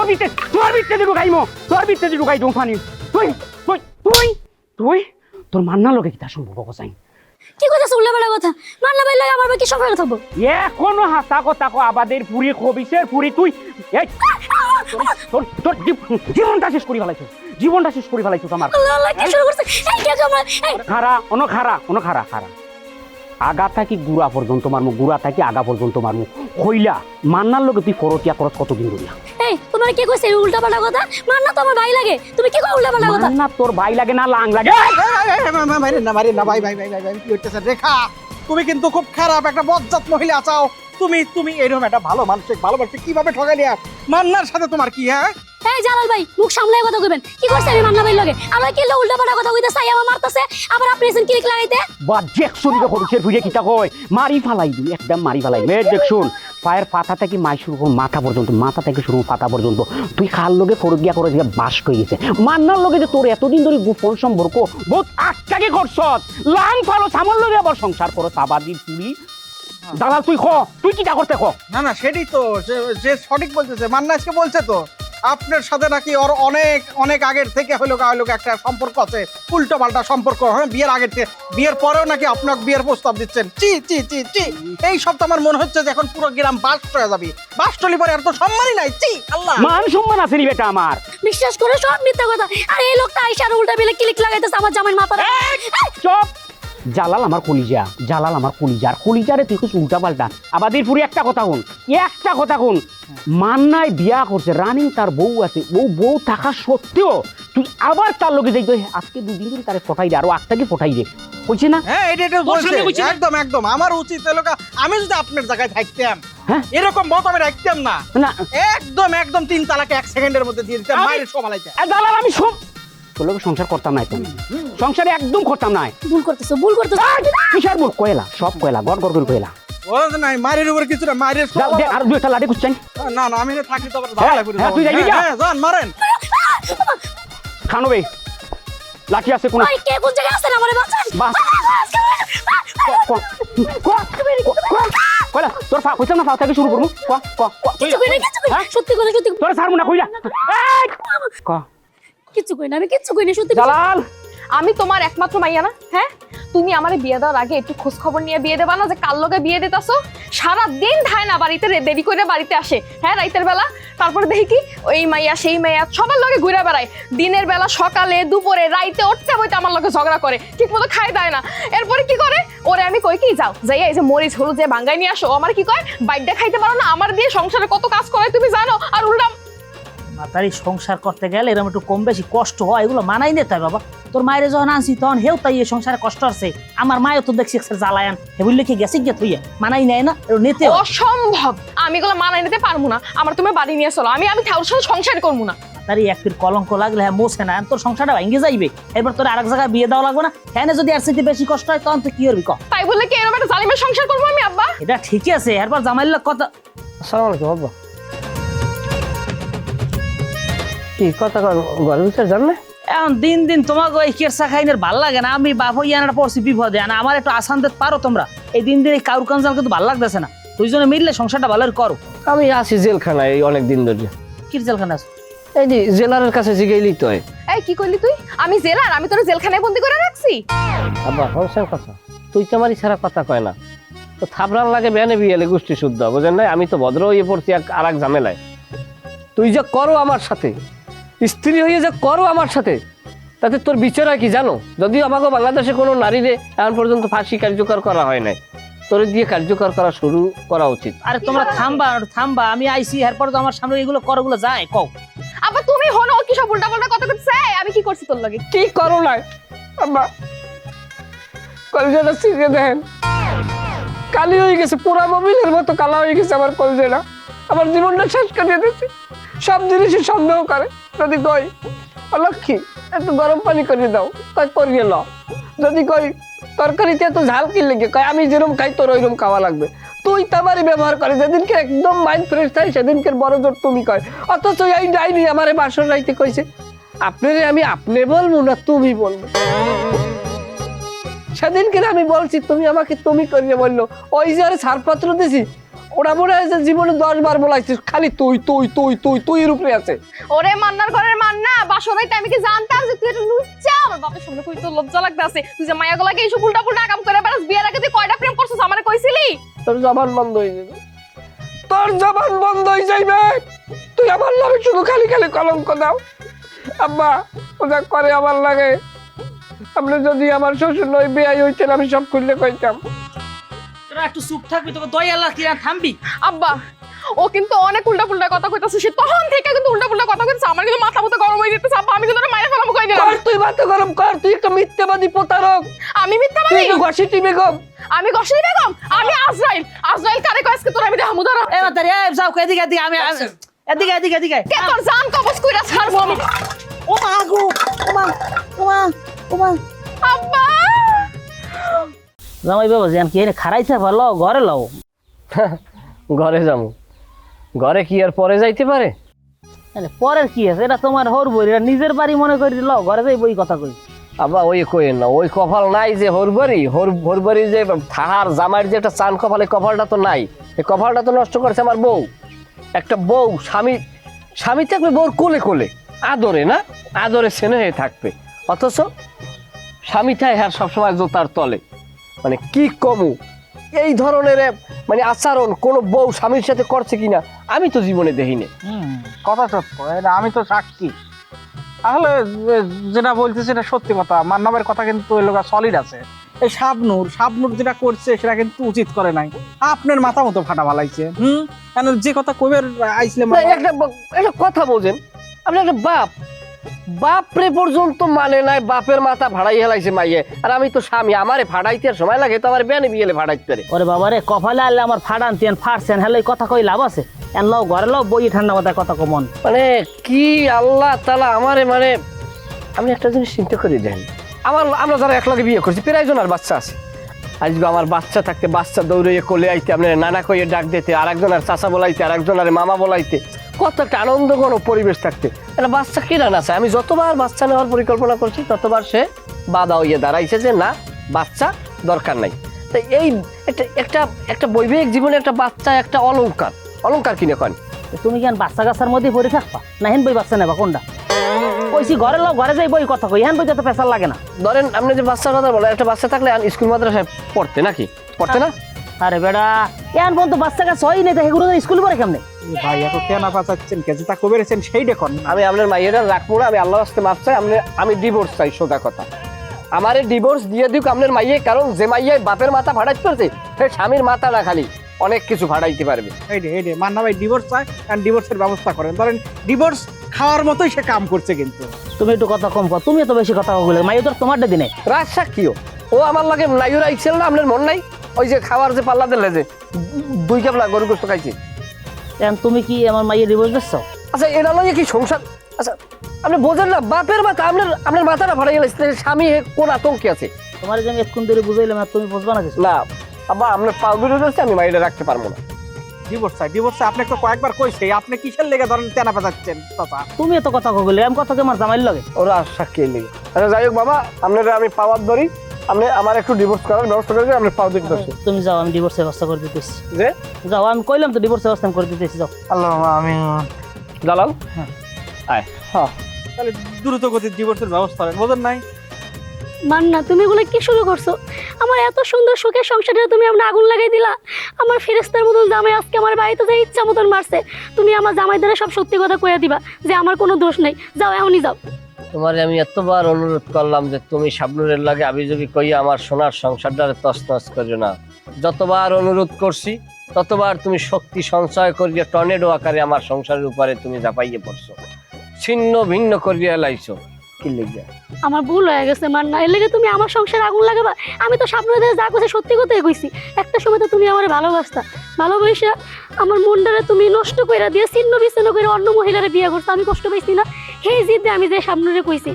তোর ভিতরে ঢুকাইমো, তোর ভিতরে ঢুকাই দেবো পানি। তুই তুই তুই তুই তোর মান্না লোকে কি তা সম্ভব চাই? কি কথা উল্লাপাল্লা কথা? মান্না ভাই লাগে আমার ভাই কি সফল থাকবো? এখনো হাসা কথা কো, আবাদের পুরি খবিসের পুরি তুই। এই তোর তোর জীবনটা শেষ করে ফেলাইছো, জীবনটা শেষ করে ফেলাইছো আমার। আল্লাহ আল্লাহ কি শুরু করছে? এই কে আমরা এই খারা আগা থাকি গুড়া পর্যন্ত মারমু, গুড়া থাকি আগা পর্যন্ত মারমু। হইলা মান্নার লোকে তুই ফরতিয়া করস কতদিন ধরিয়া? এই তোমার কি কইছে উল্টাপাল্লা কথা? মান্না তো আমার ভাই লাগে, তুমি কি কও উল্টাপাল্লা কথা? মান্না তোর ভাই লাগে না লাং লাগে? মারি না ভাই ভাই ভাই ভাই ভাই, কি হইতেছে? রেখা তুমি কিন্তু খুব খারাপ একটা বজ্জাত মহিলা আছাও। তুমি এরকম একটা ভালো মানুষ কিভাবে ঠকাইলি? মান্নার সাথে তোমার কি? হ্যাঁ এই জালাল ভাই মুখ সামলায় কথা কইবেন। কি করছে আমি মান্না ভাই লাগে? আমরা কি উল্টাপাল্লা কথা কইতে চাই, আমার মারতাছে, আবার আপনি এসেন ক্লিক লাগাইতে। বা দেখছুন রে খবিসের ফুইরে কিটা কয়, মারি ফালাই দিই, একদম মারি ফালাই। মে দেখছুন পায়ের পাতা থেকে মাই শুরু করুন মাথা পর্যন্ত, মাথা থেকে শুরু পাতা পর্যন্ত তুই খাল লোকে ফরগিয়া করে দিয়ে বাস কই গেছে। মান্নার লোকে যে তোর এতদিন ধরে গোপন সম্পর্ক বহুত আটটাকে করছস, লাং ফালো সামল লগে আবার সংসার করো, আবাদি পুরি দালাল। তুই কিটা করতে ক? না না, সেটাই তো যে সঠিক বলতেছে। মান্না আজকে বলছে তো আপনার সাথে নাকি ওর অনেক অনেক আগের থেকে হলো একটা সম্পর্ক আছে, উল্টো পাল্টা সম্পর্ক। হ্যাঁ, বিয়ের আগের থেকে, বিয়ের পরেও নাকি আপনাকে বিয়ের প্রস্তাব দিচ্ছেন। চি চি চি চি, এই সব তো আমার মনে হচ্ছে যে এখন পুরো গ্রাম বাস্ট হয়ে যাবে। বাস্টলি পরে আর তো সম্মানই নাই। চি আল্লাহ, মান সম্মান আছে নি বেটা আমার? বিশ্বাস করে সব মিথ্যা কথা। আর এই লোকটা আইসার উল্টা বেলে ক্লিক লাগাইতেছে আমার জামাইর মাথায়। চুপ! জালাল আমার কলিজা, জালাল আমার কলিজার কলিজারে তুই কিছু উল্টা পাল্টা। আবাদির পুরি একটা কথা কোন, মান্নায় বিয়া করছে, রানিং তার বউ আছে, বউ থাকা সত্ত্বেও তুই আবার তার লোকে যাই, আজকে 2 দিন ধরে তারে ফটাই দে, আরো আটটাকে ফটাই দে, বলছে না? হ্যাঁ এটা বলছে একদম একদম। আমার উচিত এলাকা, আমি যদি আপনার জায়গায় থাকতাম হ্যাঁ? এরকম বউ তো আমি রাখতাম না। না একদম একদম 3 তালাকে 1 সেকেন্ডের মধ্যে দিয়ে দিতাম, মায়ের সমালাইতে। দালাল আমি সব তোর লগে সংসার করতাম না একদম, সংসারে একদম করতাম না। ভুল করতেছো, ভুল করতেছো। কিসের বল কয়লা, সব কয়লা গড় গড় করে কয়লা। ও নাই, মায়ের উপরে কিছু না, মায়ের যাও দে আর 2টা লাঠি কুচ্চাই। না না, আমি থাকি তো আবার ঝামেলা করে হ্যাঁ, যাবো। তুই যাবি যা। হ্যাঁ, যান মারেন। খানো বে লাঠি আছে কোন ভাই কে কোন জায়গায় আছেন আমারে বাঁচান। বাস কয়লা তোর ফা কইতাম না, ফা থেকে শুরু করবো। ক ক কিছু কই না, কিছু কই না। সত্যি করে সত্যি তোর ছাড়বো না কইলা। ক কিছু কই না, আমি কিছু কই না, সত্যি। জালাল আমি তোমার একমাত্র মাইয়া না? হ্যাঁ, তুমি আমারে বিয়ে দেওয়ার আগে একটু খোঁজ খবর নিয়ে বিয়ে দেবা না যে কার লগে বিয়ে দিতাছো? সারা দিন ধায় না বাড়িতে দেরি করে বাড়িতে আসে, হ্যাঁ রাইতের বেলা। তারপরে দেখি কি ওই মাইয়া সেই মাইয়া সবার লগে ঘুরে বেড়ায়, দিনের বেলা সকালে দুপুরে রাইতে উঠতে বইতে আমার লগে ঝগড়া করে, ঠিক মতো খাই দেয় না। এরপরে কি করে ওরে আমি কই কি যাও যাইয়া এই যে মরিচ হলুদ যে ভাঙ্গাই নিয়ে আসো, আমার কি কয় বাইডটা খাইতে পারো না? আমার দিয়ে সংসারে কত কাজ করে তুমি জানো? আর উল্টা মাতারি সংসার করতে গেলে এরকম একটু কম বেশি কষ্ট হয়, এগুলো মানাই নিতে হয় বাবা। তোর মায়ের যখন আনছি তখন হেও তাই এই সংসারে কষ্ট আছে। আমার মায়ও তো দেখছি জ্বালায়ান, হে বললে কি গেছে গিয়ে থইয়া মানাই নেয় না, একটু নিতে হয়। অসম্ভব, আমি এগুলো মানাই নিতে পারবো না। আমার তুমি বাড়ি নিয়ে চলো, আমি ঠাউর সাথে সংসার করবো না। তারই এক ফির কলঙ্ক লাগলে হ্যাঁ মোছে না, তোর সংসারটা ভেঙে যাইবে। এবার তোর আরেক জায়গায় বিয়ে দেওয়া লাগবে না, হ্যাঁ যদি আর সাথে বেশি কষ্ট হয় তখন তুই কি করবি ক? তাই বললে কি এরকম একটা জালিমের সংসার করবো আমি? আব্বা এটা ঠিকই আছে, এরপর জামাইল্লা কথা আসসালামু আলাইকুম আব্বা। কি কথা ঘরের ভিতরে যান না? এখন দিন দিন তোমাকে ওই কেরসা খাইনের ভাল লাগে না। আমি বাপ ইয়ানাটা পড়ছি বিপদে, আর আমার একটু আসান দিতে পারো তোমরা। এই দিন দিন এই কারুর কাঞ্জাল কিন্তু ভাল লাগতেছে না, দুইজনে মিললে সংসারটা ভালো করো। আমি আছি জেলখানায় এই অনেক দিন ধরে। কি জেলখানে আছো? এই যে জেলারের কাছে জিগাইলি তো। এই কি করলি তুই? আমি জেলার, আমি তোর জেলখানায় বন্দি করে রাখছি? আব্বা সংসার কথা তুই তো আমারই ছাড়া কথা কয় না, তো থাবরান লাগে বেনে বিয়েলে গোষ্ঠী শুদ্ধ, বুঝেন নাই? আমি তো ভদ্র হয়ে পড়ছি আর এক ঝামেলায়। তুই যে করো আমার সাথে, স্ত্রী হয়ে যে করো আমার সাথে, তাতে তোর বিচার হয় কি জানো? যদিও আমাকে বাংলাদেশে কোনো নারীরে এখন পর্যন্ত ফাঁসি কার্যকর করা হয় নাই, তোর দিয়ে কার্যকর করা শুরু করা উচিত। আরে তোমরা থামবা থামবা, আমি আইসি এরপর তো আমার সামনে এগুলো করগুলো যায় কও। আব্বা তুমি হনো কি সব উল্টা পাল্টা কথা করছে? আমি কি করছি তোর লগে? কি করো নাই আব্বা, কলজাটা ছিঁড়ে দেন, কালি হয়ে গেছে, পুরা মোবিলের মতো কালা হয়ে গেছে আমার কলজাটা। আমার জীবনটা শেষ করে দিয়েছে, সব জিনিসই সন্দেহ করে। যদি কই লক্ষ্মী একটু গরম পানি করে দাও, তাই করিয়ে ল। যদি কই তরকারিতে এত ঝাল কি লেগে, কয় আমি যেরকম খাই তোর ওইরকম খাওয়া লাগবে। তুই তামারি ব্যবহার করে, যেদিনকে একদম মাইন্ড ফ্রেশ থাকে সেদিনকে বড় জোর তুমি কয়। অথচ এই ডাইনি আমারে বাসর রাইতে কইছে আপনারে আমি আপনি বলবো না তুমি বলবো। সেদিনকে আমি বলছি, তুমি আমাকে তুমি করিয়ে বললো। ওই যে আরে ছাড়পত্র দিছি, ওরা মনে হয় যে জীবনে 10 বার বলাইছিস, খালি তুই তুই তুই তুই তুই এর উপরে আছে। ওরে মান্নার ঘরের মান্না, বাসর রাইতে আমি কি জানতাম যে তুই এটা লুচ্চা? আমার বাপের সামনে কই তোর লজ্জা লাগতাছে? তুই যে মায়া গুলাকে এইসব উল্টা পুল্টা কাম করে বেড়াস, বিয়ের আগে তুই কয়টা প্রেম করছিস আমারে কইছিলি? তোর জবান বন্ধ হয়ে যাবে, তোর জবান বন্ধ হয়ে যাইবে। তুই আমার নামে শুধু খালি খালি কলঙ্ক দাও। আব্বা ওটা করে আমার লাগে, আপনি যদি আমার শ্বশুর নই বিয়াই হইতেন আমি সব খুললে কইতাম। তোরা একটু চুপ থাকবি, তোকে দয়া আল্লাহ কি আর থামবি? আব্বা ও কিন্তু অনেক উল্টা পুল্টা কথা কইতাছে, সে তখন থেকে কিন্তু উল্টা পুল্টা কথা কইতাছে। আমার কিন্তু মাথা মতো গরম হয়ে যেতেছে আব্বা, আমি কিন্তু ওরে মাইরা ফেলামু কই দিলাম। কর তুই মাথা গরম কর, তুই একটা মিথ্যাবাদী প্রতারক। আমি মিথ্যাবাদী? তুই তো গসিটি বেগম। আমি গসিনী বেগম? আমি আজরাইল। আজরাইল কারে কয় আজকে তোর আমি দেখামু দাঁড়া। এ মাতারি এ যাও এদিকে এদিকে, আমি এদিকে এদিকে এদিকে। কে তোর জান কবজ কইরা ছাড়বো আমি। ও মা গো, ও মা ও মা ও মা। আব্বা জামাই বাবা জান কি এনে খারাইছে ভালো, ঘরে লও। ঘরে যাবো, ঘরে কি আর পরে যাইতে পারে? পরের কি আছে, এটা তোমার হর বই, এটা নিজের বাড়ি মনে করি লও, ঘরে যাই বই কথা কই। আবার ওই কইেন না, ওই কপাল নাই যে হরবারি যে থাহার জামাইয়ের যে একটা চান কপাল, এই কপালটা তো নাই। এই কপালটা তো নষ্ট করছে আমার বউ। একটা বউ স্বামী থাকবে বউর কোলে কোলে, আদরে না আদরে স্নেহে থাকবে, অথচ স্বামী থাকে হ্যাঁ সবসময় জোতার তলে। মানে কি কমু এই ধরনের মানে আচরণ কোনো বউ স্বামীর সাথে করছে কিনা আমি তো জীবনে দেখিনি। কথা সত্য, এটা আমি তো সাক্ষী। তাহলে যেটা বলছে সেটা সত্যি কথা, মান্নাবের কথা কিন্তু ওই লোক সলিড আছে। এই শাবনুর যেটা করছে সেটা কিন্তু উচিত করে নাই, আপনার মাথা মতো ফাটা ভালাইছে। কেন যে কথা কইবার আইছিলাম, একটা কথা বোঝেন, আপনি একটা বাপ, বাপরে পর্যন্ত মানে নাই, বাপের মাথা ভাড়াই হেলাইছে মাইয়ে। আর আমি তো স্বামী, আমারে ভাড়াইতে আর সময় লাগে তো আমার বেনে বিয়েলে ভাড়াইতে পারে। ওরে বাবা রে, কপালে আনলে আমার ফাড়ান তেন ফাড়ছেন, হ্যালো কথা কই লাভ আছে? এন লও ঘরে লও, বই ঠান্ডা মাথায় কথা কমন। মানে কি আল্লাহ তাআলা আমারে, মানে আমি একটা জিনিস চিন্তা করে দেন, আমরা যারা একলাগে বিয়ে করছি প্রায় জনের বাচ্চা আছে। আজকে আমার বাচ্চা থাকতে বাচ্চা দৌড়িয়ে কোলে আইতে, আপনার নানা কইয়ে ডাক দিতে, আর একজনের চাচা বলাইতে, আর একজনের মামা বলাইতে, কত একটা আনন্দঘন পরিবেশ থাকতে। একটা বাচ্চা কিনা না চায়। আমি যতবার বাচ্চা নেওয়ার পরিকল্পনা করছি ততবার সে বাধা হইয়ে দাঁড়াইছে যে না, বাচ্চা দরকার নাই। তাই এই একটা একটা বৈবাহিক জীবনে একটা বাচ্চা একটা অলংকার, অলংকার কিনে কন। তুমি কেন বাচ্চা গাছার মধ্যে পড়ে থাকবা না? হেন বই বাচ্চা নেবা কোনটা? কইছি ঘরে লও, ঘরে যাই বই কথা কই, হেন বই তো পেশাল লাগে না। ধরেন আপনি যে বাচ্চার কথা বলেন, একটা বাচ্চা থাকলে স্কুল মাদ্রাসায় পড়তে নাকি পড়তে না? আরে বেড়া, এন পর্যন্ত বাচ্চা গাছ হয় নাই, এগুলো স্কুল পড়ে কেমনে? ভাই এত তেনা পাচাচ্ছেন কে, যেটা কবেরেছেন সেই দেখুন। আমি আপনার মাইয়েরা রাখবো না, আমি আল্লাহর রাস্তায় মাপ চাই। আমি ডিভোর্স চাই, সোজা কথা। আমারে ডিভোর্স দিয়ে দিক আপনার মাইয়ে, কারণ যে মাইয়ে বাপের মাথা ভাড়াইতে পারছে সে স্বামীর মাথা না খালি অনেক কিছু ভাড়াইতে পারবে। এইডে মান্না ভাই ডিভোর্স চায়, কারণ ডিভোর্সের ব্যবস্থা করেন। ধরেন ডিভোর্স খাওয়ার মতোই সে কাম করছে কিন্তু। তুমি একটু কথা কম কর, তুমি তো বেশি কথা বলে মাইও তোর তোমারটা দিনে রাজ সাক্ষীও ও আমার লাগে নাইও রাইছিল না, আপনার মন নাই? ওই যে খাওয়ার যে পাল্লা দিলে যে 2 কাপলা গরু গোস্ত খাইছি। এখন তুমি কি আমার মাইয়ের ডিভোর্স দিচ্ছ? আচ্ছা এটা লইয়ে কি সংসার? আচ্ছা আপনি বোঝেন না, বাপের মাথা আপনার মাথাটা ভাড়া গেলে স্বামী কোন আতঙ্কে আছে। তোমার যে আমি এক্ষুন ধরে বুঝাইলাম, আর তুমি বুঝবা না কিছু। না আব্বা, আপনার পাও ধরে ধরছে, আমি মাইরে রাখতে পারবো না। ডিভোর্স চাই আপনাকে তো কয়েকবার কইছে, আপনি কিসের লেগে ধরেন তেনা পাচাচ্ছেন চাচা? তুমি এত কথা কইলে আমি কথা আমার জামাইর লাগে। ওরা সাক্ষী লেগে। আচ্ছা যাই হোক বাবা, আপনারা আমি পাওয়ার ধরি, আপনি আমার একটু ডিভোর্স করার ব্যবস্থা করে দিন, আপনি পাও দিতে পারছেন। তুমি যাও, আমি ডিভোর্সের ব্যবস্থা করে দিতেছি। যে যাও, আমি কইলাম তো ডিভোর্সের ব্যবস্থা আমি করে দিতেছি, যাও। আল্লাহ আমি দালাল আয়। হ্যাঁ, তাহলে দ্রুত গতির ডিভোর্সের ব্যবস্থা করেন, বোঝেন নাই? মান্না, তুমি এগুলো কি শুরু করছো? আমার এত সুন্দর সুখের সংসারে তুমি আমরা আগুন লাগাই দিলা। আমার ফেরেস্তার মতন জামাই আজকে আমার বাড়িতে যে ইচ্ছা মতন মারছে। তুমি আমার জামাই দ্বারা সব সত্যি কথা কইয়া দিবা যে আমার কোনো দোষ নেই। যাও, এখনই যাও। তোমারে আমি এতবার অনুরোধ করলাম যে তুমি শাবনুরের লাগে আবিজবি কইয়া আমার সোনার সংসারটারে তছনছ করিও না। যতবার অনুরোধ করছি ততবার তুমি শক্তি সঞ্চয় করিয়া টর্নেডো আকারে আমার সংসারের উপরে তুমি ঝাঁপাইয়ে পড়ছো, ছিন্ন ভিন্ন করিয়া লাইছো। কি লিখবে? আমার ভুল হয়ে গেছে মান্না, এর লেগে তুমি আমার সংসারে আগুন লাগাবা? আমি তো স্বপ্নদের যা কইছি সত্যি কথাই কইছি। একটা সময় তো তুমি আমার ভালোবাসতা, ভালোবাসা আমার মনটারে তুমি নষ্ট কইরা দিয়ে ছিন্ন বিচ্ছিন্ন করে অন্য মহিলারে বিয়ে করছো। আমি কষ্ট পাইছি না? সেই জিদে আমি যে সামনে কইছি,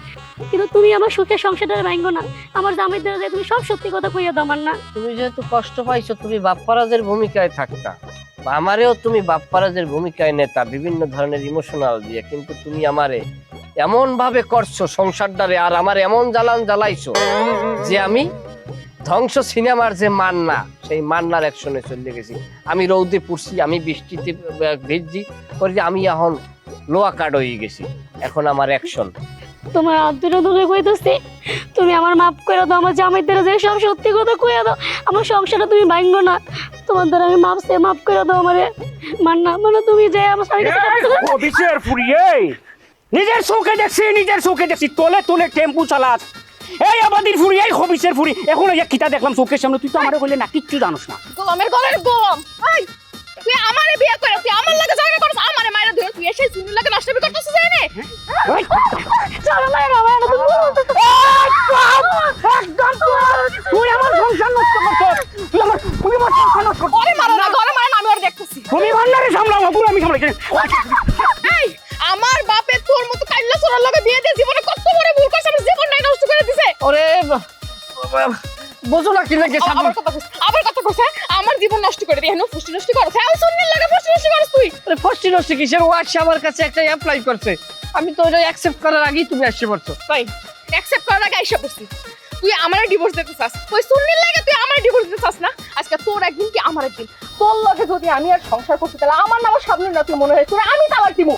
কিন্তু তুমি আমার সুখের সংসারটারে ভাঙো না। আমার জামাই দ্বারা যে তুমি সব সত্যি কথা কইয়া দাও মান্না। তুমি যেহেতু কষ্ট পাইছো, তুমি বাপ্পারাজের ভূমিকায় থাকতা, আমারেও তুমি বাপ্পারাজের ভূমিকায় নেতা বিভিন্ন ধরনের ইমোশনাল দিয়ে, কিন্তু তুমি আমারে এমন ভাবে করছো সংসারটারে, আর আমার এমন জ্বালান জ্বালাইছো যে আমি ধ্বংস সিনেমার যে মান্না, সেই মান্নার অ্যাকশনে চলে গেছি। আমি রৌদে পুড়ছি, আমি বৃষ্টিতে ভিজছি করি, আমি এখন লোয়া কার্ড হয়ে গেছি। এখন আমার অ্যাকশন। তোমার হাত দুটো ধরে কইতেছি, তুমি আমার মাফ করে দাও। আমার জামাই দ্বারা যে সব সত্যি কথা কইয়া দাও, আমার সংসারটা তুমি ভাঙবো না। তোমার দ্বারা আমি মাফ করে দাও আমারে মান্না। মানে তুমি যে আমার স্বামীর কাছে অফিসের ফুরিয়ে নিজের চোখে দেখছি তোলে তোলে টেম্পু চালাত। এই আমাদের ফুরি, এই অফিসের ফুরি, এখন এই কিতা দেখলাম চোখের সামনে, তুই তো আমারে কইলে না কিচ্ছু জানোস না। গোলামের গলার গোলাম, এই তুই আমারে বিয়ে করে তুই আমার লাগে ঝগড়া করছ, আমারে মাইরা ধরে তুই এসে সুনীল লাগে নষ্ট করতেছিস জানে? চলো না বাবা, না তুমি তুই আমার সংসার নষ্ট করছিস, তুই আমার সংসার নষ্ট করছিস। ওরে মারো না, ঘরে মারো না, আমি ওরে দেখতেছি। তুমি ভান্ডারে সামলাও, পুরো আমি সামলাই। এই আমার বাপে তোর মতো কাইল্লা সোরার লগে বিয়ে দিয়ে জীবনে কত বড় ভুল করছে, আমার জীবনটাই নষ্ট করে দিছে। ওরে বোঝো না কি লাগে আবার কথা কইছে আমার জীবন নষ্ট করে দিয়ে হেন ফুষ্টি নষ্ট করছ। হ্যাঁ, সুনীল লাগে ফুষ্টি নষ্ট করছ তুই। আরে ফষ্টি নষ্টি কিসের? ও আসছে আমার কাছে একটা অ্যাপ্লাই করছে, আমি তো ওটা অ্যাকসেপ্ট করার আগেই তুমি আসছে পড়ছো। ভাই অ্যাকসেপ্ট করার আগে আইসা পড়ছি, তুই আমারে ডিভোর্স দিতে চাস। ওই সুনীল লাগে তুই আমারে ডিভোর্স দিতে চাস না? আজকে তোর একদিন কি আমার একদিন। তোর লগে যদি আমি আর সংসার করতে তাহলে আমার নাম সামনে না, তুই মনে হয় তোর আমি তালাক দিব।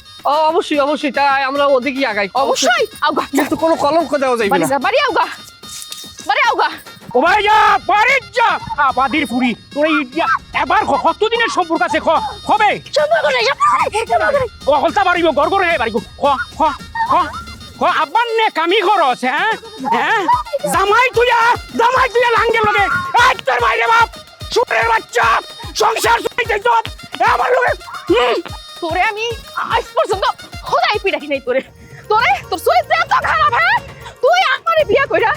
অবশ্যই অবশ্যই, তাই আমরা ওদিকে আগাই। অবশ্যই আউগা, কিন্তু কোনো কলঙ্ক দেওয়া যাবে বাড়ি না। যা, বাড়ি আউগা, বাড়ি আউগা। ও ভাই যা, বাড়ি যা। আবাদির ফুরি, তোর এই এবার কতদিনের সম্পর্ক আছে হবে? সম্পর্ক নেই, ও হলতা বাড়িব, গড় গড় হে বাড়িব। আব্বান নে কামি খরচ, হ্যাঁ হ্যাঁ, জামাই তুইয়া লাঙ্গের লগে তোর বাইরে বাপ সুরের বাচ্চা সংসার চলাইতেছ আমার লগে। তোরে আমি আজ পর্যন্ত খোদাই পিটাকি নাই তোরে। তোরে তোর চরিত্র এত খারাপ হ্যাঁ তুই আমারে বিয়া কইরা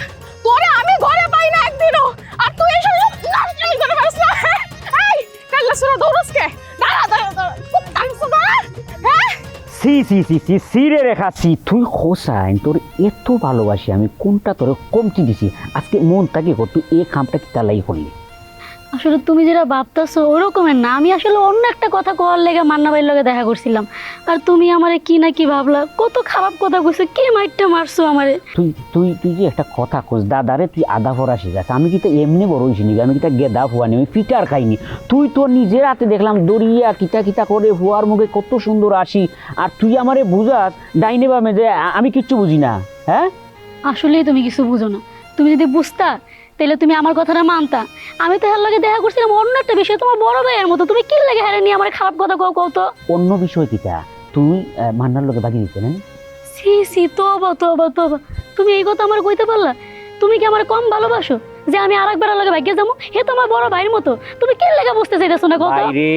তোরে আমি ঘরে পাই না একদিনও আর তুই এসব নাটক করে পারিস না হ্যাঁ? এই কাল্লা সুরা দৌড়স কে দাঁড়া দাঁড়া দাঁড়া খুব টানছ দাঁড়া হ্যাঁ সি সি সি সি সি রে রেখা সি তুই হোসাইন তোর এত ভালোবাসি আমি কোনটা তোর কমতি দিছি আজকে মন তাকে কর তুই এই কামটা কি তালাই করলি আসলে তুমি যেটা ভাবতেছো ওরকমের না, আমি আসলে অন্য একটা কথা কওয়ার লেগে মান্না ভাইয়ের লগে দেখা করছিলাম, আর তুমি আমারে কি না কি ভাবলা, কত খারাপ কথা কইছো, কি মাইরটা মারছো আমারে। তুই তুই তুই কি একটা কথা কোস দাদারে তুই আদা ফরা শিখাস, আমি কি তো এমনি বড় হয়েছি নিবি, আমি কি তা গেদা ফুয়া নিবি ফিটার খাইনি। তুই তো নিজের হাতে দেখলাম দড়িয়া কিতা কিতা করে ফুয়ার মুখে কত সুন্দর আসি, আর তুই আমারে বুঝাস ডাইনে বামে যে আমি কিচ্ছু বুঝি না। হ্যাঁ আসলেই তুমি কিছু বুঝো না, তুমি যদি বুঝতা তাহলে তুমি আমার কথাটা মানতা। আমি তো হের লগে দেখা করছিলাম অন্য একটা বিষয়, তোমার বড় ভাইয়ের মতো, তুমি কি লাগে হেরে নিয়ে আমার খারাপ কথা কও তো। অন্য বিষয় কিতা তুই মান্নার লোকে বাগিয়ে দিতে না? সি সি তোবা তোবা তোবা, তুমি এই কথা আমার কইতে পারলা? তুমি কি আমার কম ভালোবাসো যে আমি আরেকবার লগে ভাগ্যে যাবো? হে তোমার বড় ভাইয়ের মতো, তুমি কি লেগে বুঝতে চাইতেছো না কথা? রে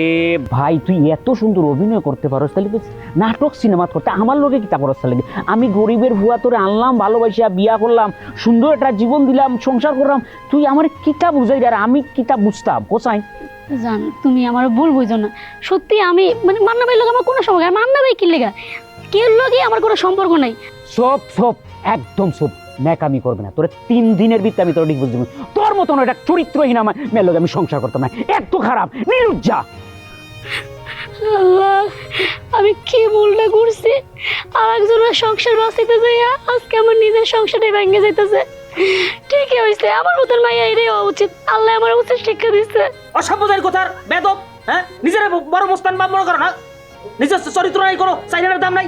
ভাই তুই এত সুন্দর অভিনয় করতে পারোস, তাহলে তুই নাটক সিনেমা করতে আমার লোকে কিতা করস? তাহলে আমি গরিবের ভুয়া তোরে আনলাম, ভালোবাসিয়া বিয়া করলাম, সুন্দর একটা জীবন দিলাম, সংসার করলাম, তুই আমার কিতা বুঝাই আর আমি কিতা বুঝতাম কোসাই? জান তুমি আমার ভুল বুঝো না, সত্যি আমি মানে মান্না ভাইয়ের লগে আমার কোনো সম্পর্ক, মান্না ভাই কি লেগা কে লগে আমার কোনো সম্পর্ক নাই। সব সব একদম সব ন্যাকামি করবে না, তোর 3 দিনের ভিতরে আমি তোর ঠিক বুঝতে তোর মতন একটা চরিত্রহীন আমার মেয়ের লোক আমি সংসার করতাম না, এত খারাপ নিরুজ্জা। আল্লাহ আমি কি ভুলটা করছি, আর একজনের সংসার বাঁচাইতে যাইয়া আজকে আমার নিজের সংসারটাই ভেঙে যাইতেছে। ঠিকই হয়েছে, আমার মতন মাইয়া এটাই হওয়া উচিত, আল্লাহ আমার উচিত শিক্ষা দিচ্ছে। অসভ্যতার কথার বেদব, হ্যাঁ নিজের বড় মোস্তান বাপ মনে করো না, নিজের চরিত্র নাই, কোনো চাইনার দাম নাই,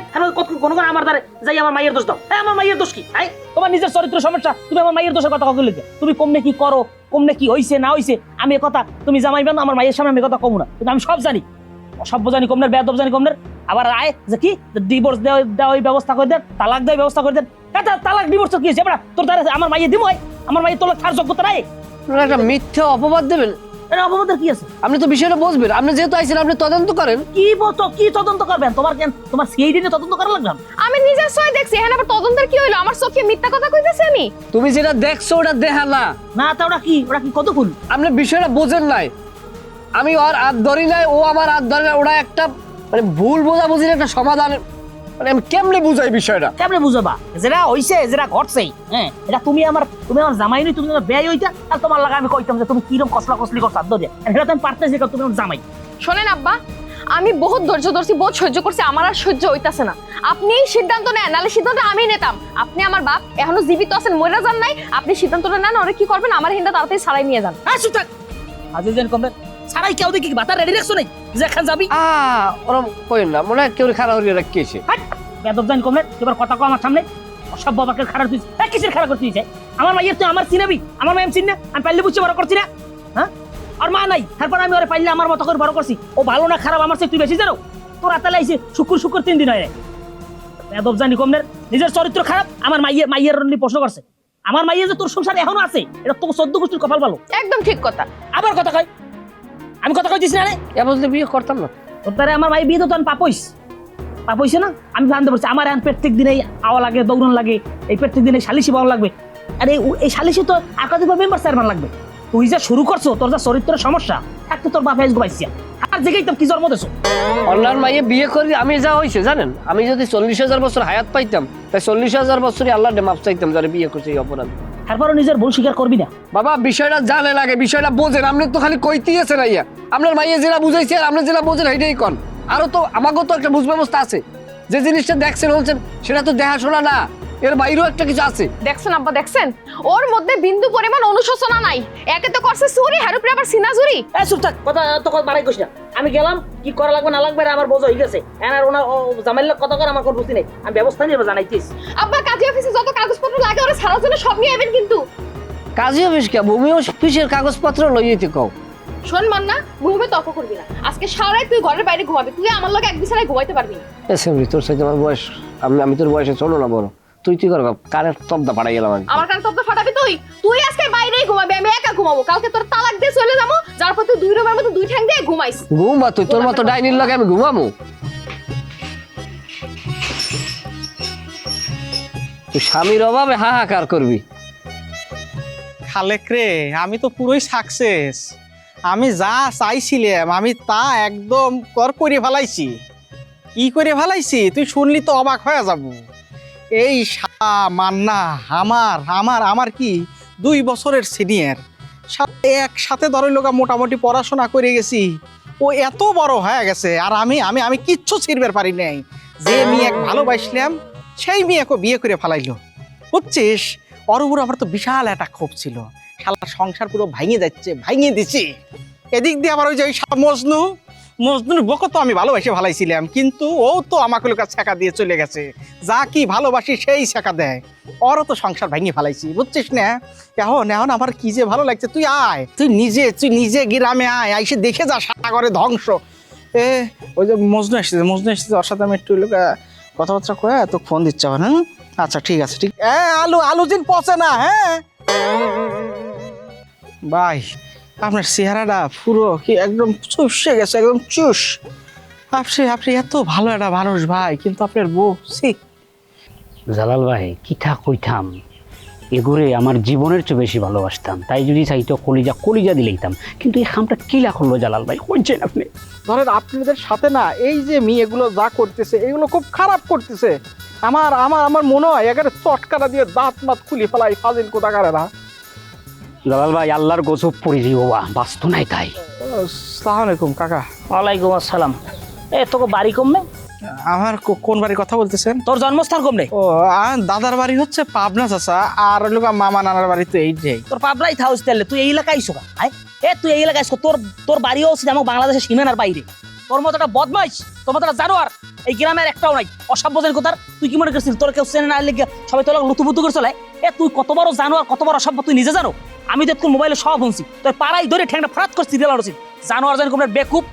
কোনো আমার দ্বারে যাই আমার মায়ের দোষ দাও। হ্যাঁ আমার মায়ের দোষ কি? হ্যাঁ তোমার নিজের চরিত্র সমস্যা, তুমি আমার মায়ের দোষের কথা কখন লিখবে? তুমি কমনে কি করো, কমনে কি হইছে না হইছে, আমি এ কথা তুমি জামাইবেন আমার মায়ের সামনে আমি কথা কমু না, কিন্তু আমি সব জানি, অসভ্য জানি কমনের, বেদব জানি কমনের। আবার আয় যে কি ডিভোর্স দেওয়ার ব্যবস্থা করে দেন, তালাক দেওয়ার ব্যবস্থা করে দেন। তালাক ডিভোর্স কি হয়েছে? তোর দ্বারা আমার মাইয়ে দিব, আমার মাইয়ে তোলা ছাড় যোগ্যতা নাই। একটা মিথ্যা অপবাদ দেবেন, অপবাদের কি আছে? আপনি তো বিষয়টা বুঝবেন, আপনি যেহেতু আইছেন আপনি তদন্ত করেন। কি তদন্ত করবেন? তোমার কেন তোমার সিআইডি নিয়ে তদন্ত করা লাগবে? আমি নিজের চোখে দেখছি, এখানে আবার তদন্তের কি হইলো? আমার চোখে মিথ্যা কথা কইতেছি আমি? তুমি যেটা দেখছো ওটা দেখা না, না তা ওরা কি কতক্ষণ? আপনি বিষয়টা বোঝেন নাই, আমি ওর হাত ধরি নাই, ও আমার হাত ধরে নাই, ওরা একটা মানে ভুল বোঝাবুঝির একটা সমাধান, মানে আমি কেমনে বুঝাই বিষয়টা? কেমনে বুঝবা যেটা হইছে যেটা ঘটছে? হ্যাঁ এটা তুমি আমার জামাই নই, তুমি আমার ব্যয় হইতা, আর তোমার লাগা আমি কইতাম যে তুমি কিরকম কসলা কসলি করছ আদ দিয়ে, এটা তুমি পারতেছি তুমি আমার জামাই। শোনেন আব্বা, আমি বহুত ধৈর্য ধরছি, বহুত সহ্য করছি, আমার আর সহ্য হইতাছে না। আপনি সিদ্ধান্ত নেন, নালে সিদ্ধান্ত আমি নিতাম। আপনি আমার বাপ, এখনো জীবিত আছেন, মরে যান নাই। আপনি সিদ্ধান্তটা নেন, ওরা কি করবেন আমার হিন্দা তাড়াতাড়ি ছাড়াই নিয়ে যান। হ্যাঁ সুতাক হাজির জান কমরে ছাড়াই কেউ দেখি বাতা রেডি রাখছো নাই যেখান যাবি? ওরম কইন না, মনে হয় কেউ খারাপ হইয়া রাখিয়েছে। বেদব জান কমরে এবার কথা কও আমার সামনে, অসভ্য বাবাকে খারাপ তুই কিসের খারাপ করতে চাই? আমার মাইয়ের তুই আমার চিনাবি, আমার মায়ের চিন না, আমি পাইলে বুঝতে বড় করছি না? হ্যাঁ আর মা নাই, তারপর আমি ওরে পাইলে আমার মতো করে বড় করছি। ও ভালো না খারাপ আমার চেয়ে তুই বেশি জানো? তোর আতালে আইছে শুক্র 3 দিন হয়। বেদব জানি কমনের নিজের চরিত্র খারাপ, আমার মাইয়ের প্রশ্ন করছে। আমার মাইয়ে যে তোর সংসার এখনো আছে, এটা তোর 14 গোষ্ঠীর কপাল ভালো। একদম ঠিক কথা। আবার কথা কই, আমি কথা কইছিস না রে? এ বলতে বিয়ে করতাম না তোর তারে আমার মাই বিয়ে তো তখন পাপ হইছে না? আমি জানতে পারছি আমার এখন প্রত্যেক দিনে আওয়া লাগে, দৌড়ন লাগে, এই প্রত্যেক দিনে সালিশি পাওয়া লাগবে, আর এই সালিশি তো একাধিক মেম্বার চেয়ারম্যান লাগবে। তুই যা শুরু করছো, তোর যা চরিত্রের সমস্যা, থাকতে তোর বাপ এসে পাইছিয়া আর জেগেই তোর কি জন্ম দেছো? অন্যান্য মাইয়ে বিয়ে করি আমি যা হয়েছে জানেন, আমি যদি 40,000 বছর হায়াত পাইতাম, তাই 40,000 বছরই আল্লাহর মাপ চাইতাম যারা বিয়ে করছে এই অপরাধ। তারপরও নিজের ভুল স্বীকার করবি না? বাবা বিষয়টা জানে লাগে, বিষয়টা বোঝেন, আপনি তো খালি কইতেই আছেন আইয়া। আপনার মাইয়ে যেটা বুঝাইছে আর আপনি যেটা বোঝেন সেইটাই কন। আরো তো আমাকেও তো একটা বুঝ ব্যবস্থা আছে, যে জিনিসটা দেখছেন বলছেন সেটা তো দেখাশোনা না, এর বাইরেও একটা কিছু আছে। দেখছেন আব্বা, দেখছেন ওর মধ্যে বিন্দু পরিমাণ অনুশোচনা নাই। একে তো করছে চুরি, হার উপরে আবার সিনাজুরি। এই চুপ থাক, কথা তো বাড়াই কইস না। আমি গেলাম, কি করা লাগবে না লাগবে আমার বোঝা হয়ে গেছে। আর ওনা জামাইলা কথা কর আমার কোন বুঝি নাই, আমি ব্যবস্থা নিয়ে জানাইতেছি। আব্বা কাজী অফিসে যত কাগজপত্র লাগে ওরা ছাড়ার জন্য সব নিয়ে আইবেন কিন্তু। কাজী অফিস কে ভূমি অফিসের কাগজপত্র লইতে কও। শোন মান্না, মুখে তর্ক করবি না। আজকে সারাই তুই ঘরের বাইরে ঘুমাবি, তুই আমার লগে এক বিছানায় ঘুমাইতে পারবি না। এসএমরি তোর সাথে আমার বয়স, আমি তোর বয়সে চলো না বড়, তুই কি করবা? কানের তবদা পাড়াই গেলাম আমি। আমার কান তবদা ফাটাবি তুই? তুই আজকে বাইরেই ঘুমাবি, আমি একা ঘুমাবো। কালকে তোর তালাক দিয়ে চলে যাবো, যার পর তুই 2 রুমের মধ্যে 2 ঠ্যাং দিয়ে ঘুমাইস। ঘুমা তুই, তোর মতো ডাইনির লগে আমি ঘুমামু? তুই স্বামীর অভাবে হাহাকার করবি। খালেক রে, আমি তো পুরোই সাকসেস। আমি যা চাইছিলাম আমি তা একদম করে ফেলাইছি। কি করে ফেলাইছি তুই শুনলি তো অবাক হয়ে যাব। এই মান্না আমার আমার আমার কি 2 বছরের সিনিয়র, একসাথে ধরে লোক মোটামুটি পড়াশোনা করে গেছি। ও এত বড় হয়ে গেছে আর আমি আমি আমি কিচ্ছু ছিড়বার পারি নাই। যে মেয়ে ভালোবাসলাম সেই মেয়েকে বিয়ে করে ফেলাইলো, বুঝছিস? ওর উপর আমার তো বিশাল একটা ক্ষোভ ছিল। শালা সংসার পুরো ভাঙিয়ে যাচ্ছে, ভাঙিয়ে দিচ্ছি। এদিক দিয়ে আবার ওই যে মজনুর বকে তো আমি ভালোবাসে ভালাইছিলাম, কিন্তু ও তো আমাকে লোক ছেঁকা দিয়ে চলে গেছে। যা কি ভালোবাসি সেই ছেঁকা দেয়। ওরও তো সংসার ভাঙিয়ে ফেলাইছি, বুঝছিস না? এখন এখন আমার কি যে ভালো লাগছে। তুই আয়, তুই নিজে গ্রামে আয়, আইসে দেখে যা সাগরে ধ্বংস। ওই যে মজনু এসেছে ওর সাথে আমি একটু লোক কথাবার্তা কয়ে তো ফোন দিচ্ছে আমার। হ্যাঁ আচ্ছা ঠিক আছে, ঠিক। আলু দিন পচে না। হ্যাঁ ভাই, আপনার চেহারাটা পুরো কি একদম চুষে গেছে, একদম চুষ। আপনি এত ভালো একটা মানুষ ভাই, কিন্তু আপনার বউ জালাল ভাই কিথা কইতাম, এগুরে আমার জীবনের চেয়ে বেশি ভালোবাসতাম। তাই যদি চাইতো কলিজা দিলেইতাম, কিন্তু এই খামটা কিলা করলো জালাল ভাই, কইছেন আপনি? ধরেন আপনাদের সাথে না এই যে মেয়েগুলো যা করতেছে এগুলো খুব খারাপ করতেছে। আমার আমার আমার মনে হয় একেবারে চটকাটা দিয়ে দাঁত মাত খুলি ফেলাই ফাজিল কোথাকারেরা। জালাল ভাই আল্লাহর গজব পড়ে যাই বাবা, বাস্ত নাই তাই। আসসালামু আলাইকুম কাকা। ওয়ালাইকুম আসসালাম। তোকে বাড়ি কমবে? আমার কোন বাড়ির কথা বলতেছেন? তোর জন্মস্থান কমবে? ও দাদার বাড়ি হচ্ছে পাবনা চাচা, আর লোক মামা নানার বাড়ি তো এই যে। তোর পাবলাই থাউস তাহলে তুই এই এলাকায় আইসো ভাই? তুই এই এলাকায় আইসো? তোর বাড়িও আছে আমার বাংলাদেশের সীমানার বাইরে। তোর মতো একটা বদমাইশ, তোর মতো একটা জানোয়ার এই গ্রামের একটাও নাই। অসভ্যদের কোথার তুই কি মনে করছিস তোর কেউ চেনে না লেগে সবাই তোর লুতুপুতু করে চলে? তুই কত বড় জানোয়ার, কত বড় অসভ্য তুই নিজে জানো? আমি তো তোর মোবাইলে সব শুনছি, তোর পাড়াই ধরে ঠ্যাংটা ফরাত করছি দিলাম জানোয়ার জানি কোন বেকুব।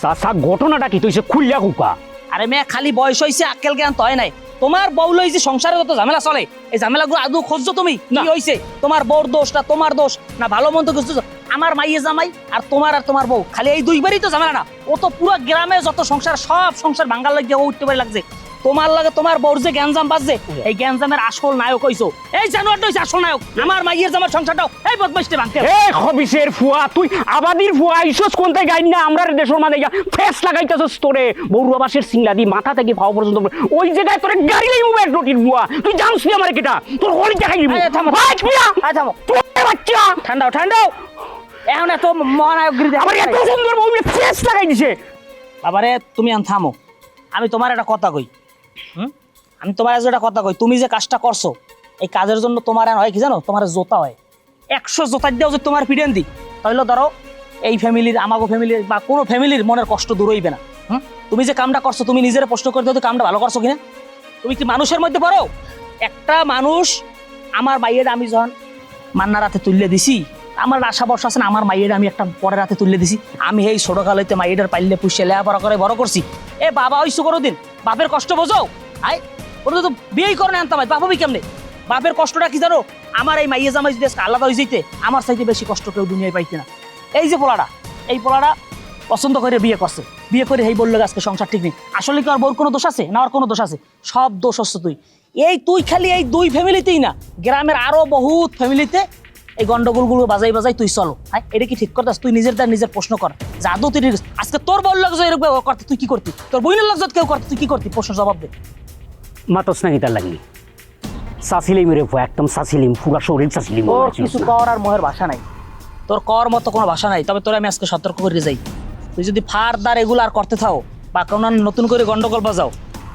চাচা ঘটনাটা কি তুই খুললা কুপা? আরে মেয়ে খালি বয়স হয়েছে, আক্কেল জ্ঞান তো হয় নাই। তোমার বউ লই যে সংসারে যত ঝামেলা চলে, এই ঝামেলাগুলো আদৌ খুঁজছো তুমি? কি হয়েছে? তোমার বউর দোষ না তোমার দোষ না ভালো মন্দ কিছু? আমার মাইয়ে জামাই আর তোমার বউ, খালি এই দুইবারই তো ঝামেলা না? ও তো পুরো গ্রামে যত সংসার সব সংসার ভাঙ্গার লাগিয়ে ও উঠতে পারে লাগছে। তোমার লাগে তোমার বউর যে গ্যাঞ্জাম বাজছে, এই গ্যাঞ্জামের আসল নায়ক হইছো এই জানোয়ারটা হইছে আসল নায়ক। আমার মাইয়ের জামার সংসারটাও এই বদমাইশটা ভাঙতে। এই খবিসের ফুয়া, তুই আবাদির ফুয়া আইছস কোন থেকে গাইন না আমরার দেশের মানে ফেস লাগাইতাছস তোরে বৌরুয়াবাসের সিংলা দি মাথা থেকে পাও পর্যন্ত ওই জায়গায় তোরে গাড়ি লাইমু এক রটির ফুয়া। তুই জানস না আমারে কিটা তোর হলি দেখাই দিব। ভাই মিয়া থামো তোর বাচ্চা, ঠান্ডাও এখন এত মহানায়কগিরি আমার এত সুন্দর বউ ফেস লাগাই দিছে। বাবারে তুমি থামো, আমি তোমার একটা কথা কই। আমি তোমার একটা কথা কই, তুমি যে কাজটা করছো এই কাজের জন্য তোমার হয় কি জানো? তোমার জোতা হয় 100 জোতা দিয়েও যদি তোমার পিডেন দি, তাহলে ধরো এই ফ্যামিলির আমাগো ফ্যামিলির বা কোনো ফ্যামিলির মনের কষ্ট দূর হইবে না। তুমি যে কামটা করছো তুমি নিজের প্রশ্ন করে দাও, কামটা ভালো করছো কিনা? তুমি কি মানুষের মধ্যে পড়ো? একটা মানুষ আমার মাইয়ের আমি যখন মান্না রাতে তুললে দিছি, আমার আশা বর্ষা আছে না, আমার মাইয়ের আমি একটা পরে রাতে তুললে দিছি। আমি এই ছোটকালইতে মাইয়ের পাইলে পুষে লেখাপড়া করে বড় করছি। বাবা হইছো কোনোদিন? বাপের কষ্ট বোঝো? ওটা তো বিয়েই করে না আনতাম, বাপ হবি কেমনে? বাপের কষ্টটা কি জানো? আমার এই মাইয়ে জামাই যদি আলাদা হয়ে যেতে, আমার চাইতে বেশি কষ্ট কেউ দুনিয়ায় পাইতে না। এই যে এই পোলাটা পছন্দ করে বিয়ে করছে, বিয়ে করে এই বললো আজকে সংসার ঠিক নেই। আসলে কি আর বউর কোনো দোষ আছে না? আর কোনো দোষ আছে? সব দোষ হচ্ছে তুই খালি এই 2 ফ্যামিলিতেই না, গ্রামের আরো বহুত ফ্যামিলিতে এই গন্ডগোলগুলো বাজাই তুই চলো। এটা কি ঠিক করতেছ? তুই নিজের প্রশ্ন কর। জাদু তুই আজকে তোর বউর লোক এরকম করতে তুই কি করতি? তোর বইনের লোক কেউ করতে তুই কি করতি? প্রশ্ন জবাব দে। মাতস না গীতার লাগি সাসিলিম রে ফুয়া, একদম সাসিলিম, পুরা শরীর সাসিলিম। তোর কিছু কর আর মোহের ভাষা নাই, তোর কর মতো কোনো ভাষা নাই। তবে তোর আমি আজকে সতর্ক করে যাই, তুই যদি ফারদার এগুলো আর করতে থাও বা কোনো নতুন করে গন্ডগোল বাজাও,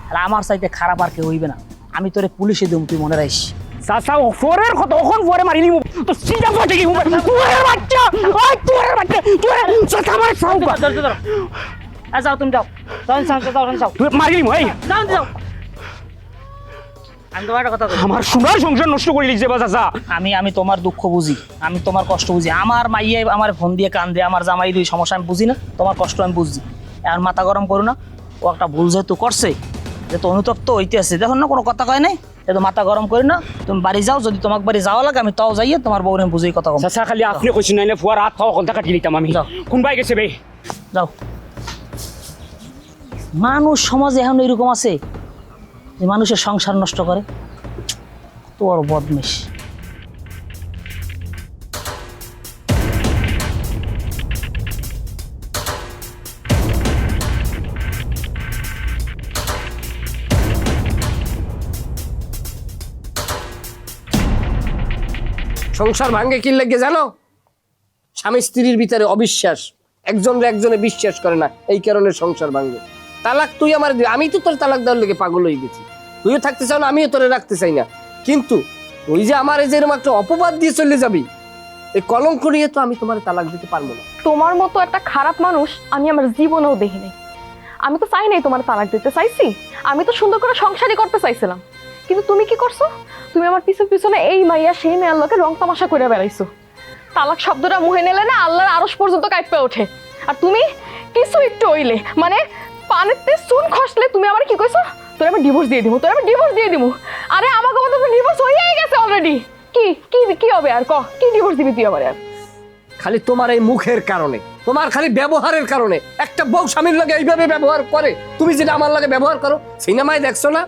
তাহলে আমার চাইতে খারাপ আর কেউ হইবে না। আমি তোরে পুলিশে দেব, তুই মনে রাখিস। চাচা ফোরের কথা ওখন ফোরে মারি নিব তো সিধা পড়ে কি তোর বাচ্চা, ওই তোর বাচ্চা তোর চাচা আমার সাউ যাও তুমি যাও যাও তুই মারি নিব। এই যাও আমি তোমার একটা কথা কই, আমার সোনার সংসার নষ্ট করে লিখছে বা চাচা। আমি তোমার দুঃখ বুঝি, আমি তোমার কষ্ট বুঝি। আমার মাইয়ে আমার ফোন দিয়ে কান দিয়ে আমার জামাই দুই সমস্যা আমি বুঝি না? তোমার কষ্ট আমি বুঝি। আর মাথা গরম করো না, ও একটা ভুল যেহেতু করছে, যেহেতু অনুতপ্ত হইতে আছে, দেখুন না কোনো কথা কয় নাই, এত মাথা গরম করি না। তুমি বাড়ি যাও, যদি তোমাকে বাড়ি যাওয়া লাগে আমি তাও যাইয়ে তোমার বউরে বুঝেই কথা কম। চাচা খালি আপনি কইছেন নাইলে ফুয়ার হাত খাওয়া কথা কাটি নিতাম আমি। কোন বাই গেছে বে? যাও। মানুষ সমাজে এখন এরকম আছে যে মানুষের সংসার নষ্ট করে। কত বড় বদমেশ। সংসার ভাঙ্গে কি লাগে জানো? স্বামী স্ত্রীর ভিতরে অবিশ্বাস, একজনে বিশ্বাস করে না, এই কারণে সংসার ভাঙ্গে। তালাক তুই আমার আমি তো তোর তালাক দেওয়ার লেগে পাগল হয়ে গেছি। তুইও থাকতে চাও না, আমিও তোরে রাখতে চাই না, কিন্তু ওই যে আমার এই যে এরকম একটা অপবাদ দিয়ে চলে যাবি, এই কলঙ্ক নিয়ে তো আমি তোমার তালাক দিতে পারবো না। তোমার মতো একটা খারাপ মানুষ আমি আমার জীবনেও দেখি নাই। আমি তো চাই নাই তোমার তালাক দিতে চাইছি, আমি তো সুন্দর করে সংসারই করতে চাইছিলাম। কিন্তু তুমি কি করছো? তুমি আমার পিছনে এই মাইয়া সেই মেয়ের লোকে রং তামাশা করে বেড়াইছো। তালাক শব্দটা মুখে নিলে না আল্লাহর আরশ পর্যন্ত কাঁপে ওঠে। আর তুমি কিছু একটু হইলে মানে পানিতে চুন খসলে তুমি আমার কি কইছো? তোর আমি ডিভোর্স দিয়ে দিবো, তোর আমি ডিভোর্স দিয়ে দিবো। আরে আমাকে মতো ডিভোর্স হয়েই গেছে অলরেডি। কি কি কি হবে আর? কি ডিভোর্স দিবি তুই আমার? আর খালি তোমার এই মুখের কারণে, তোমার খালি ব্যবহারের কারণে একটা বউ স্বামীর লাগে এইভাবে ব্যবহার করে। তুমি যেটা আমার লাগে ব্যবহার করো, সিনেমায় দেখছো না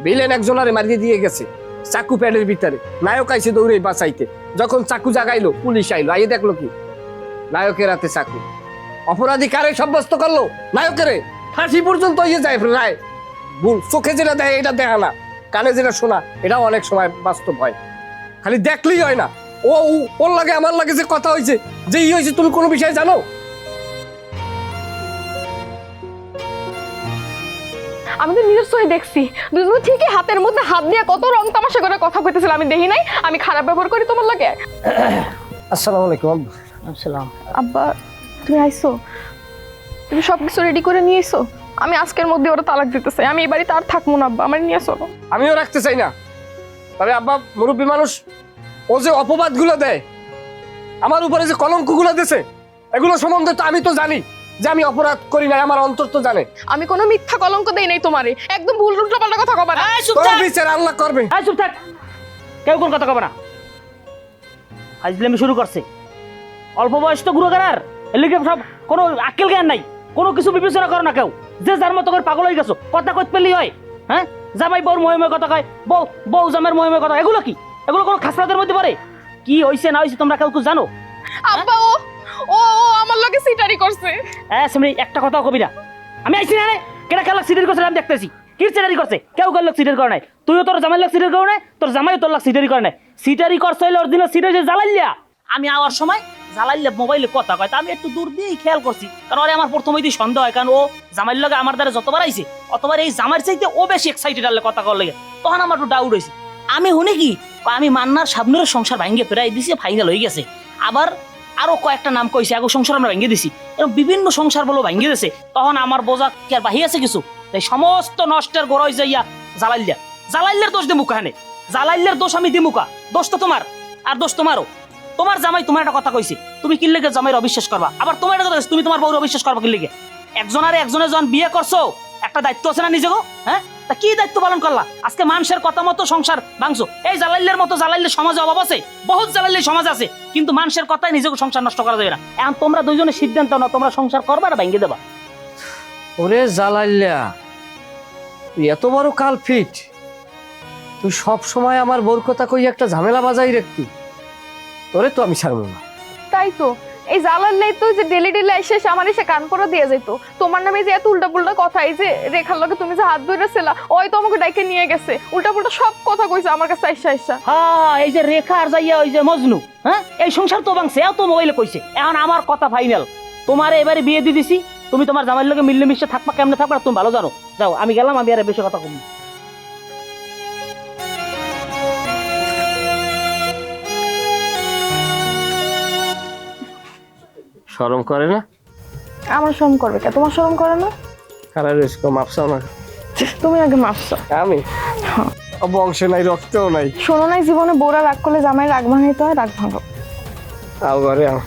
ভিলেন একজনারে মারিয়ে দিয়ে গেছে চাকু প্যাডের ভিতরে, নায়ক আইছে দৌড়ে বাঁচাইতে। যখন চাকু জাগাইলো পুলিশ আইলো, আইয়ে দেখলো কি নায়কের হাতে চাকু। অপরাধী কারে সাব্যস্ত করলো? নায়কেরে। ফাঁসি পর্যন্ত ইয়ে যায় রায়। ভুল চোখে যেটা দেয় এটা দেখা না, কানে যেটা শোনা এটাও অনেক সময় বাস্তব হয়। খালি দেখলেই হয় না, ওর লাগে আমার লাগে যে কথা হয়েছে, যে ই হয়েছে, তুমি কোনো বিষয় জানো? আমি তো নিজের চোখে দেখছি দুজনে ঠিকই হাতের মধ্যে হাত দিয়ে কত রং তামাশা করে কথা কইতেছিল। আমি দেখি নাই আমি খারাপ ব্যবহার করি তোমার লাগে? আসসালামু আলাইকুম। আসসালাম। আব্বা তুমি আইছো? তুমি সবকিছু রেডি করে নিয়ে এসো? আমি আজকের মধ্যে ওরা তালাক দিতে চাই। আমি এই বাড়িতে আর থাকবো না আব্বা, আমার নিয়ে চলো। আমিও রাখতে চাই না, তবে আব্বা মুরব্বী মানুষ, ও যে অপবাদ গুলো দেয়, আমার উপরে যে কলঙ্ক গুলো দিছে, এগুলো সম্বন্ধে তো আমি তো জানি যে আমি অপরাধ করি না, আমার অন্তর তো জানে। আমি কোনো মিথ্যা কলঙ্ক দেই নাই তোমারে, একদম ভুল উল্টোপাল্টা কথা কবা না। এই চুপ তোর থাক, বিচার আল্লাহ করবে। এই চুপ থাক, কেউ কোন কথা কবে না। ফাজলামি শুরু করছে। অল্প বয়স তো গুরুগার, এর লিগে সব কোনো আক্কেল জ্ঞান নাই, কোনো কিছু বিবেচনা করো না কেউ। যে যার মতো করে পাগল হয়ে গেছো, কথা কইতে পেলেই হয়। হ্যাঁ, জামাই বউর মহিমে কথা কয়, বউ জামের মহিমে কথা, এগুলো কি? এগুলো কোনো খাসরাতের মধ্যে পড়ে? কি হইছে না হইছে তোমরা কেউ কিছু জানো? আব্বা ও ও আমার লগে সিটারি করছে। হ্যাঁ সেমনি একটা কথাও কবি না। আমি আইছি না রে, কেনা খেলা সিটারি করছে আমি দেখতেছি। কি সিটারি করছে? কেউ কার লোক সিটারি করে নাই। তুইও তোর জামাই লোক সিটারি করে নাই, তোর জামাই তোর লোক সিটারি করে নাই। সিটারি করছে হইলে অরিজিনাল সিটারি জ্বালাইলিয়া। আমি আওয়ার সময় জ্বালাইলে মোবাইলে কথা কয়, তা আমি একটু দূর দিয়েই খেয়াল করছি, কারণ আরে আমার প্রথমেই সন্দেহ হয়, কারণ ও জামাইয়ের লগে আমার দ্বারা যতবার আইছে অতবার এই জামাইয়ের চাইতে ও বেশি এক্সাইটেড আলে কথা কর লাগে। তখন আমার একটু ডাউট হয়েছে। আমি শুনে কি আমি মান্নার সাবনুরের সংসার ভাঙ্গে প্রায় দিছি, ফাইনাল হয়ে গেছে। আবার আরো কয়েকটা নাম কইছে, আগে সংসার আমরা ভেঙে দিছি, এরকম বিভিন্ন সংসার বলো ভেঙে দিয়েছে। তখন আমার বোঝা কি আর বাহি আছে কিছু? তাই সমস্ত নষ্টের গোড়া হয়ে যাইয়া জালাইল্লার দোষ দিমুকা। হানে জালাইল্লার দোষ আমি দিমুকা? দোষ তো তোমার, আর দোষ তোমারও। তোমার জামাই তোমার একটা কথা কইছে, তুমি কি লেগে জামাইয়ের অবিশ্বাস করবা? আবার তোমার একটা কথা, তুমি তোমার বউর অবিশ্বাস করবা কি লেগে? একজনের যখন বিয়ে করছো, একটা দায়িত্ব আছে না নিজেকে? হ্যাঁ, তা কি দায়িত্ব পালন করলা? আজকে মানুষের কথা মতো সংসার ভাঙছো। এই জালাইল্লার মতো জালাইল্লার সমাজে অভাব আছে, বহুত জালাইল্লার সমাজ আছে, কিন্তু মানুষের কথাই নিজেকে সংসার নষ্ট করা যাবে না। এখন তোমরা দুইজনের সিদ্ধান্ত নাও, তোমরা সংসার করবা না ভেঙে দেবা? ওরে জালাইল্লা, তুই এত বড় কালপিট, তুই সব সময় আমার বউর কথা কই একটা ঝামেলা বাজাই রাখতি, তোরে তো আমি ছাড়বো না। তাই তো এই জালাল্লাই তো যে ডেলি এসে আমার এসে কান পড়া দিয়ে যেত তোমার নামে, যে এত উল্টা পুল্টা কথা, এই যে রেখার লগে তুমি যে হাত ধরেছিলা, ওই তো আমাকে ডাইকে নিয়ে গেছে, উল্টা পুল্টা সব কথা কইছে আমার কাছে আইসা। হ্যাঁ, এই যে রেখা আর যাইয়া ওই যে মজনু, হ্যাঁ এই সংসার তো ভাঙছে, এও তো মোবাইলে কইছে। এখন আমার কথা ফাইনাল, তোমার এবারে বিয়ে দিয়ে দিছি, তুমি তোমার জামাইয়ের লগে মিললে মিশে থাকবা, কেমনে থাকবা তুমি ভালো জানো। যাও, আমি গেলাম, আমি আর বেশি কথা কম। শরম করে না? আমার শরম করবে কে? তোমার শরম করে না? কারা রেস্ক মাপসাও না? তুমি আগে মাপছো। আমি বংশে নাই, রক্তেও নাই। শোনো নাই, জীবনে বউরা রাগ করলে জামাই রাগ ভাঙাইতে হয়, রাগ ভাঙো। আও ঘরে আও।